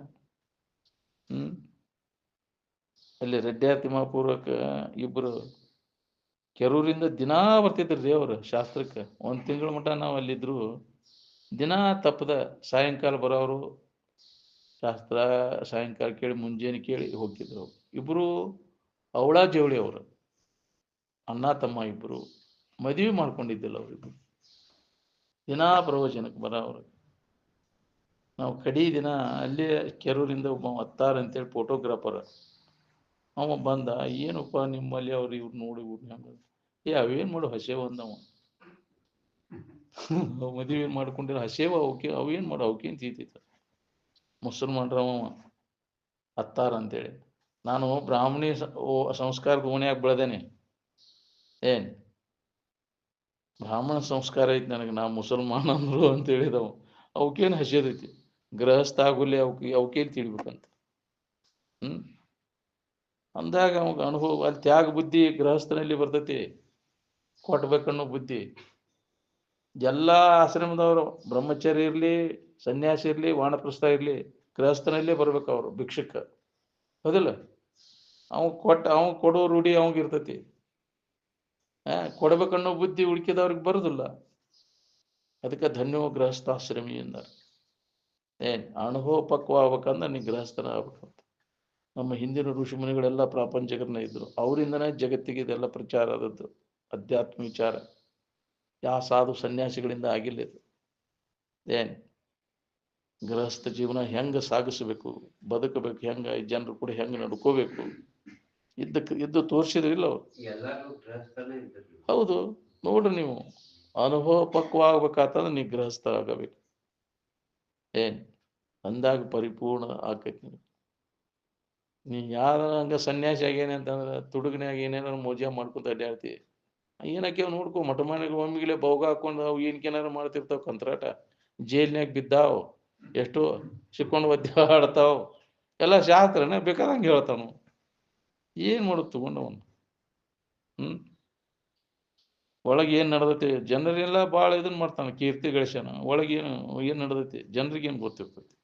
ಅಲ್ಲಿ ರೆಡ್ಡಿಯಾರ್ ತಿಮ್ಮಾಪುರಕ್ಕೆ ಇಬ್ಬರು ಕೆರೂರಿಂದ ದಿನಾ ಬರ್ತಿದ್ರಿ ಅವರು ಶಾಸ್ತ್ರಕ್ಕೆ. 1 ತಿಂಗಳ ಮಟ್ಟ ನಾವು ಅಲ್ಲಿದ್ರು. ದಿನಾ ತಪ್ಪದ ಸಾಯಂಕಾಲ ಬರೋರು, ಶಾಸ್ತ್ರ ಸಾಯಂಕಾಲ ಕೇಳಿ ಮುಂಜಾನೆ ಕೇಳಿ ಹೋಗ್ತಿದ್ರು. ಇಬ್ಬರು ಅವಳ ಜವಳಿ ಅವರು, ಅಣ್ಣ ತಮ್ಮ ಇಬ್ಬರು. ಮದುವೆ ಮಾಡ್ಕೊಂಡಿದ್ದಿಲ್ಲ ಅವರಿಬ್ಬರು. ದಿನಾ ಪ್ರವಚನಕ್ಕೆ ಬರೋರು. ನಾವು ಕಡೀ ದಿನ ಅಲ್ಲೇ ಕೆರೂರಿಂದ ಒಬ್ಬ ಅತ್ತಾರ ಅಂತೇಳಿ ಫೋಟೋಗ್ರಾಫರ್ ಅವ ಬಂದ. ಏನಪ್ಪ ನಿಮ್ಮಲ್ಲಿ ಅವ್ರು ಇವ್ರು ನೋಡಿ ಹೆಂಗ ಅವೇನು ಮಾಡು ಹಸೇವ ಅಂದವ. ಮದುವೆ ಮಾಡ್ಕೊಂಡಿರೋ ಹಸೇವ ಅವಕ್ಕೆ ಅವೇನು ಮಾಡು ಅವಕ್ಕೇನು ತೀತಿತ್ತು. ಮುಸಲ್ಮಾನ್ರವ ಅತ್ತಾರ ಅಂತೇಳಿ. ನಾನು ಬ್ರಾಹ್ಮಣಿ ಸಂಸ್ಕಾರಕ್ಕೆ ಓಣ್ಯಾಗ ಬೆಳೆದೇನೆ. ಏನು ಬ್ರಾಹ್ಮಣ ಸಂಸ್ಕಾರ ಐತಿ ನನಗೆ. ನಾ ಮುಸಲ್ಮಾನ ಅಂದ್ರು ಅಂತ ಹೇಳಿದವ. ಅವಕ್ಕೇನು ಹಸಿದೈತಿ? ಗೃಹಸ್ಥ ಆಗುಲಿ ಅವಕ್ಕೇನು ತಿಳ್ಬೇಕಂತ. ಅಂದಾಗ ಅವಾಗ ಅನುಭವ. ಅಲ್ಲಿ ತ್ಯಾಗ ಬುದ್ಧಿ ಗೃಹಸ್ಥನಲ್ಲಿ ಬರ್ತೈತಿ. ಕೊಟ್ಬೇಕನ್ನೋ ಬುದ್ಧಿ ಎಲ್ಲ ಆಶ್ರಮದವರು, ಬ್ರಹ್ಮಚಾರಿ ಇರಲಿ, ಸನ್ಯಾಸಿ ಇರಲಿ, ವಾನಪ್ರಸ್ಥ ಇರಲಿ, ಗೃಹಸ್ಥನಲ್ಲೇ ಬರ್ಬೇಕು ಅವರು ಭಿಕ್ಷುಕ. ಹೌದಿಲ್ಲ? ಅವ ಕೊಡೋ ರೂಢಿ ಅವಂಗ ಇರ್ತೈತಿ. ಕೊಡ್ಬೇಕನ್ನೋ ಬುದ್ಧಿ ಉಳ್ಕಿದವ್ರಿಗೆ ಬರುದಿಲ್ಲ. ಅದಕ್ಕೆ ಧನ್ಯೋ ಗೃಹಸ್ಥಾಶ್ರಮಿ ಎಂದಾರ. ಅನುಭವ ಪಕ್ವ ಆಗ್ಬೇಕಂದ್ರೆ ನೀ ಗೃಹಸ್ಥನ ಆಗ್ಬೇಕಂತ. ನಮ್ಮ ಹಿಂದಿನ ಋಷಿಮುನಿಗಳೆಲ್ಲ ಪ್ರಾಪಂಚಿಕರನ್ನ ಇದ್ರು. ಅವರಿಂದನೇ ಜಗತ್ತಿಗೆ ಇದೆಲ್ಲ ಪ್ರಚಾರ ಆದದ್ದು. ಅಧ್ಯಾತ್ಮ ವಿಚಾರ ಯಾವ ಸಾಧು ಸನ್ಯಾಸಿಗಳಿಂದ ಆಗಿಲ್ಲ ಇದು. ಗೃಹಸ್ಥ ಜೀವನ ಹೆಂಗ ಸಾಗಿಸಬೇಕು, ಬದುಕಬೇಕು, ಹೆಂಗ ಜನರು ಕೂಡ ಹೆಂಗ ನಡ್ಕೋಬೇಕು ಇದ್ದು ತೋರಿಸಿದ್ರಿಲ್ಲ ಅವ್ರು. ಹೌದು, ನೋಡ್ರಿ ನೀವು. ಅನುಭವ ಪಕ್ವ ಆಗ್ಬೇಕಾತಂದ್ರೆ ನೀ ಗೃಹಸ್ಥ ಆಗಬೇಕು. ಅಂದಾಗ ಪರಿಪೂರ್ಣ ಆಕೈತಿ. ನೀ ಯಾರ ಹಂಗ ಸನ್ಯಾಸಿ ಆಗೇನೆ ಅಂತಂದ್ರೆ ತುಡುಗನಾಗ ಏನೇನೋ ಮೋಜ ಮಾಡ್ಕೊತ ಅಡ್ಡಾಡ್ತಿ. ಏನಕ್ಕೆ ನೋಡ್ಕೊ ಮಠ ಮನೆಗೆ ಒಮ್ಮಿಗೆ ಬೋಗ ಹಾಕೊಂಡು ಅವು ಏನಕ್ಕೇನಾರು ಮಾಡ್ತಿರ್ತಾವ ಕಂತ್ರಾಟ, ಜೈಲ್ನಾಗ ಬಿದ್ದಾವ್, ಎಷ್ಟೋ ಸಿಕ್ಕೊಂಡು ಒದ್ದಾಡ್ತಾವ್, ಎಲ್ಲ ಶಾಸ್ತ್ರನ ಬೇಕಾದಂಗೆ ಹೇಳ್ತಾನು. ಏನ್ ಮಾಡೋದು ತಗೊಂಡವನು? ಒಳಗೆ ಏನ್ ನಡೆದೈತಿ ಜನರೆಲ್ಲ ಭಾಳ ಇದನ್ನ ಮಾಡ್ತಾನೆ, ಕೀರ್ತಿ ಗಳಿಸ್ಯಾನ. ಒಳಗೇನು ಏನ್ ನಡೆದೈತಿ ಜನರಿಗೇನು ಗೊತ್ತಿರ್ತೈತಿ?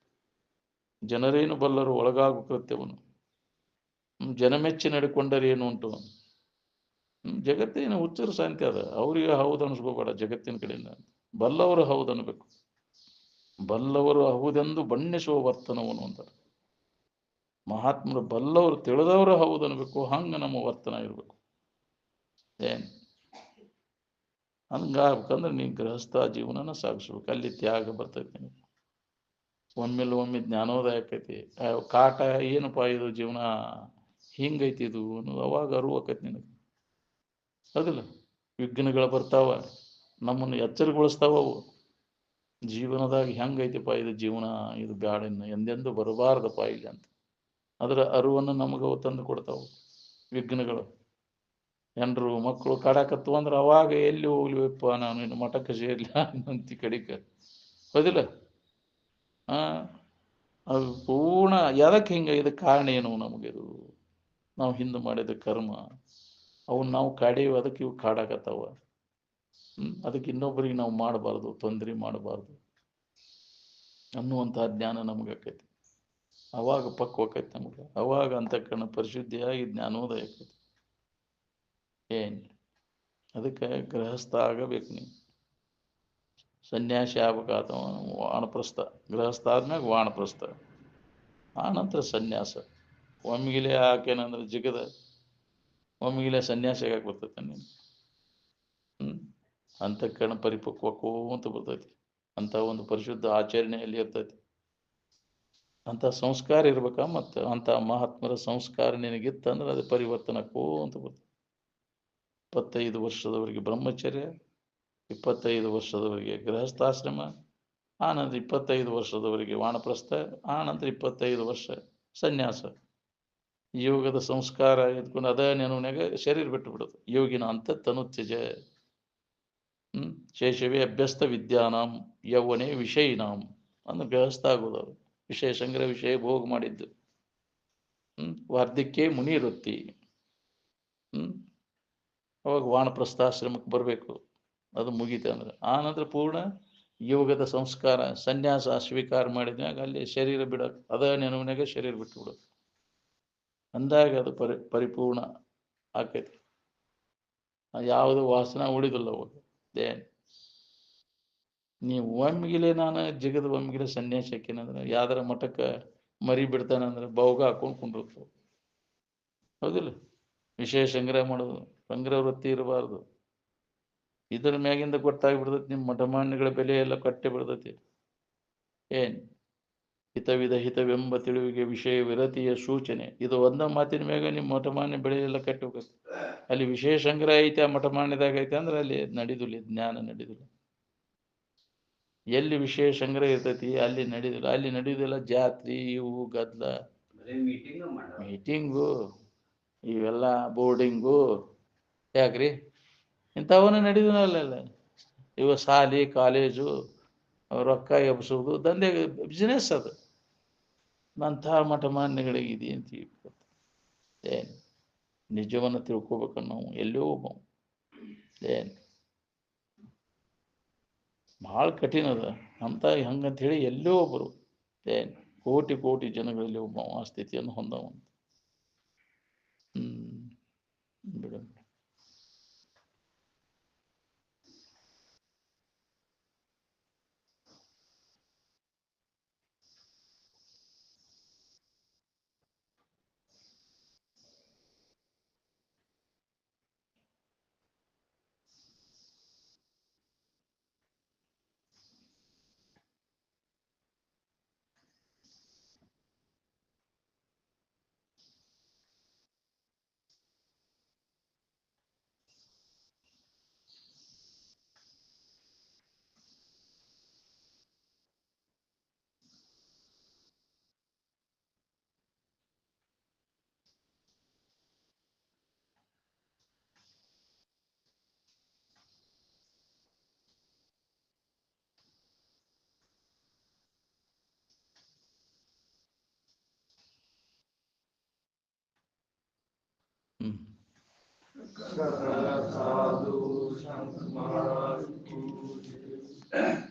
ಜನರೇನು ಬಲ್ಲರು ಒಳಗಾಗು ಕೃತ್ಯವನು. ಜನಮೆಚ್ಚಿ ನಡ್ಕೊಂಡರೆ ಏನು ಉಂಟು? ಜಗತ್ತೇನು ಹುಚ್ಚರ ಶಾಂತಿ ಅದ, ಅವ್ರಿಗೆ ಹೌದು ಅನ್ಸ್ಕೋಬೇಡ ಜಗತ್ತಿನ ಕಡೆಯಿಂದ. ಬಲ್ಲವರು ಹೌದು ಅನ್ಬೇಕು. ಬಲ್ಲವರು ಹೌದೆಂದು ಬಣ್ಣಿಸುವ ವರ್ತನವನು ಅಂತಾರೆ ಮಹಾತ್ಮರು. ಬಲ್ಲವರು ತಿಳಿದವರು ಹೌದು ಅನ್ಬೇಕು, ಹಂಗ ನಮ್ಮ ವರ್ತನ ಇರ್ಬೇಕು. ಏನ್ ಹಂಗಾಗ್ಬೇಕಂದ್ರೆ ನೀ ಗೃಹಸ್ಥ ಜೀವನನ ಸಾಗಿಸ್ಬೇಕು. ಅಲ್ಲಿ ತ್ಯಾಗ ಬರ್ತೈತಿ. ಒಮ್ಮೆ ಜ್ಞಾನೋದಯ ಆಕೈತಿ. ಕಾಟ ಏನಪ್ಪಾ ಇದು ಜೀವನ ಹಿಂಗೈತಿ ಇದು ಅನ್ನೋದು ಅವಾಗ ಅರಿವು ಆಕೈತಿ ನಿನಗೆ. ಹೌದಿಲ್ಲ? ವಿಘ್ನಗಳು ಬರ್ತಾವ, ನಮ್ಮನ್ನು ಎಚ್ಚರಗೊಳಿಸ್ತಾವ ಅವು. ಜೀವನದಾಗ ಹೆಂಗೈತಿಪ್ಪ ಇದು ಜೀವನ, ಇದು ಬ್ಯಾಡ, ಇನ್ನು ಎಂದೆಂದು ಬರಬಾರ್ದಪ್ಪ ಇಲ್ಲಿ ಅಂತ. ಅದರ ಅರಿವನ್ನು ನಮಗವು ತಂದು ಕೊಡ್ತಾವು ವಿಘ್ನಗಳು. ಹೆಂಡ್ರು ಮಕ್ಕಳು ಕಾಡಾಕತ್ತು ಅಂದ್ರೆ ಅವಾಗ ಎಲ್ಲಿ ಹೋಗ್ಲಿವಪ್ಪ ನಾನು, ಇನ್ನು ಮಠಕ್ಕೆ ಸೇರ್ಲ ಅಂತಿ ಕಡಿಕ. ಹೌದಿಲ್ಲ? ಅದು ಪೂರ್ಣ ಎದಕ್ಕೆ ಹಿಂಗೆ, ಇದಕ್ಕೆ ಕಾರಣ ಏನು? ನಮಗಿದು ನಾವು ಹಿಂದೆ ಮಾಡಿದ ಕರ್ಮ, ಅವನ್ನ ನಾವು ಕಾಡೀವಿ, ಅದಕ್ಕೆ ಇವು ಕಾಡಾಕತ್ತಾವ. ಅದಕ್ಕೆ ಇನ್ನೊಬ್ಬರಿಗೆ ನಾವು ಮಾಡಬಾರ್ದು, ತೊಂದರೆ ಮಾಡಬಾರ್ದು ಅನ್ನುವಂತಹ ಜ್ಞಾನ ನಮಗೆ ಆಕೈತಿ. ಅವಾಗ ಪಕ್ವ ಆಕೈತಿ ನಮಗೆ. ಅವಾಗ ಅಂತಃಕರಣ ಪರಿಶುದ್ಧಿಯಾಗಿ ಜ್ಞಾನೋದಯ ಆಕೈತಿ. ಏನ್ ಅದಕ್ಕೆ ಗೃಹಸ್ಥ ಆಗಬೇಕು ನೀನು. ಸನ್ಯಾಸಿ ಆಗ್ಬೇಕಾದ ವಾನಪ್ರಸ್ಥ, ಗೃಹಸ್ಥ ಆದ್ಮ್ಯಾಗ ವಾನಪ್ರಸ್ಥ, ಆನಂತರ ಸನ್ಯಾಸ. ಒಮ್ಮಿಗಿಲೆ ಹಾಕೇನಂದ್ರೆ ಜಿಗದ ಒಮ್ಮಿಗಿಲೆ ಸನ್ಯಾಸಿ ಆಗಕ್ಕೆ ಬರ್ತೈತೆ ನೀನು. ಅಂತಃಕರಣ ಪರಿಪಕ್ವಕ್ಕೂ ಅಂತ ಬರ್ತೈತಿ. ಅಂತ ಒಂದು ಪರಿಶುದ್ಧ ಆಚರಣೆಯಲ್ಲಿ ಇರ್ತೈತಿ. ಅಂತ ಸಂಸ್ಕಾರ ಇರ್ಬೇಕ. ಮತ್ತು ಅಂತ ಮಹಾತ್ಮರ ಸಂಸ್ಕಾರ ನಿನಗಿತ್ತಂದ್ರೆ ಅದು ಪರಿವರ್ತನಕ್ಕೂ ಅಂತ ಬರ್ತೈತಿ. 25 ವರ್ಷದವರೆಗೆ ಬ್ರಹ್ಮಚರ್ಯ, 25 ವರ್ಷದವರೆಗೆ ಗೃಹಸ್ಥಾಶ್ರಮ, ಆನಂತರ 25 ವರ್ಷದವರೆಗೆ ವಾನಪ್ರಸ್ಥ, ಆನಂತರ 25 ವರ್ಷ ಸನ್ಯಾಸ. ಯೋಗದ ಸಂಸ್ಕಾರ ಎತ್ಕೊಂಡು ಅದ ನೆನವನ್ಯಾಗ ಶರೀರ ಬಿಟ್ಟು ಬಿಡೋದು. ಯೋಗಿನ ಅಂತ ತನುತ್ಯಜ ಶೇಷವೇ ಅಭ್ಯಸ್ತ ವಿದ್ಯಾನಾಂ ಯೌವನೇ ವಿಷಯಿನಾಂ ಅಂದ್ರೆ ಗೃಹಸ್ಥ ಆಗೋದು. ವಿಷಯ ಸಂಗ್ರಹ, ವಿಷಯ ಭೋಗ ಮಾಡಿದ್ದು. ವಾರ್ಧಕ್ಯ ಮುನಿ ವೃತ್ತಿ. ಅವಾಗ ವಾನಪ್ರಸ್ಥಾಶ್ರಮಕ್ಕೆ ಬರಬೇಕು. ಅದು ಮುಗೀತು ಅಂದ್ರೆ ಆನಂತರ ಪೂರ್ಣ ಯೋಗದ ಸಂಸ್ಕಾರ, ಸನ್ಯಾಸ ಸ್ವೀಕಾರ ಮಾಡಿದ್ಮ್ಯಾಗ ಅಲ್ಲಿ ಶರೀರ ಬಿಡೋದು, ಅದ ನೆನವನ್ಯಾಗ ಶರೀರ ಬಿಟ್ಟು ಬಿಡೋದು. ಅಂದಾಗ ಅದು ಪರಿಪೂರ್ಣ ಆಕೈತಿ. ಯಾವುದು ವಾಸನ ಉಳಿದಿಲ್ಲ ಅವಾಗ. ಏನ್ ನೀವು ಒಮ್ಮಿಗಿಲೆ ನಾನು ಜಿಗದ ಒಮ್ಮಿಗಿಲೆ ಸನ್ಯಾಸಿ ಹಾಕೇನಂದ್ರೆ ಯಾವ್ದಾರ ಮಠಕ್ಕೆ ಮರಿ ಬಿಡ್ತಾನಂದ್ರೆ ಬೌಗ ಹಾಕೊಂಡು ಕುಂಡಿರ್ತಾವ. ಹೌದಿಲ್ಲ? ವಿಷಯ ಸಂಗ್ರಹ ಮಾಡೋದು, ಸಂಗ್ರಹ ವೃತ್ತಿ ಇರಬಾರ್ದು. ಇದರ ಮ್ಯಾಗಿಂದ ಗೊತ್ತಾಗ್ಬಿಡ್ತೈತಿ ನಿಮ್ಮ ಮಠಮಾನ್ಯಗಳ ಬೆಲೆ ಎಲ್ಲ ಕಟ್ಟೆ ಬಿಡ್ತೈತಿ. ಏನ್ ಹಿತವಿಧ ಹಿತವೆಂಬ ತಿಳಿವಿಗೆ ವಿಷಯ ವಿರತಿಯ ಸೂಚನೆ. ಇದು ಒಂದ ಮಾತಿನ ಮ್ಯಾಗ ನಿಮ್ಮ ಮಠಮಾನ್ಯ ಬೆಳೆ ಎಲ್ಲ ಕಟ್ಟಿ ಹೋಗುತ್ತೆ. ಅಲ್ಲಿ ವಿಷಯ ಸಂಗ್ರಹ ಐತೆ, ಆ ಮಠಮಾನ್ಯದಾಗ ಐತೆ ಅಂದ್ರೆ ಅಲ್ಲಿ ನಡೀದಿಲ್ಲ, ಜ್ಞಾನ ನಡೀದಿಲ್ಲ. ಎಲ್ಲಿ ವಿಷಯ ಸಂಗ್ರಹ ಇರ್ತೈತಿ ಅಲ್ಲಿ ನಡೀದಿಲ್ಲ. ಅಲ್ಲಿ ನಡೀದಿಲ್ಲ ಜಾತ್ರೆ, ಇವು ಗದ್ದಲ, ಮೀಟಿಂಗು, ಇವೆಲ್ಲ ಬೋರ್ಡಿಂಗು. ಯಾಕ್ರಿ ಇಂಥವನ್ನ ನಡೀದಿಲ್ಲ. ಇವ ಶಾಲಿ ಕಾಲೇಜು, ರೊಕ್ಕ ಎಬ್ಸೋದು ದಂಧೆ, ಬಿಸ್ನೆಸ್ ಅದು. ಅಂತಹ ಮಠಮಾನ್ಯಗಳಿಗೆ ಇದೆ ಅಂತ ಏನು ನಿಜವನ್ನು ತಿಳ್ಕೊಬೇಕನ್ನ ನಾವು ಎಲ್ಲೋ ಏನು ಭಾಳ ಕಠಿಣ ಅದ ಅಂತ. ಹಂಗಂತ ಹೇಳಿ ಎಲ್ಲೋ ಒಬ್ಬರು ಏನು ಕೋಟಿ ಕೋಟಿ ಜನಗಳಲ್ಲಿ ಒಬ್ಬ ಆ ಸ್ಥಿತಿಯನ್ನು ಹೊಂದವಂತ. ಬಿಡ. सकल साधु संत महाराज की जय।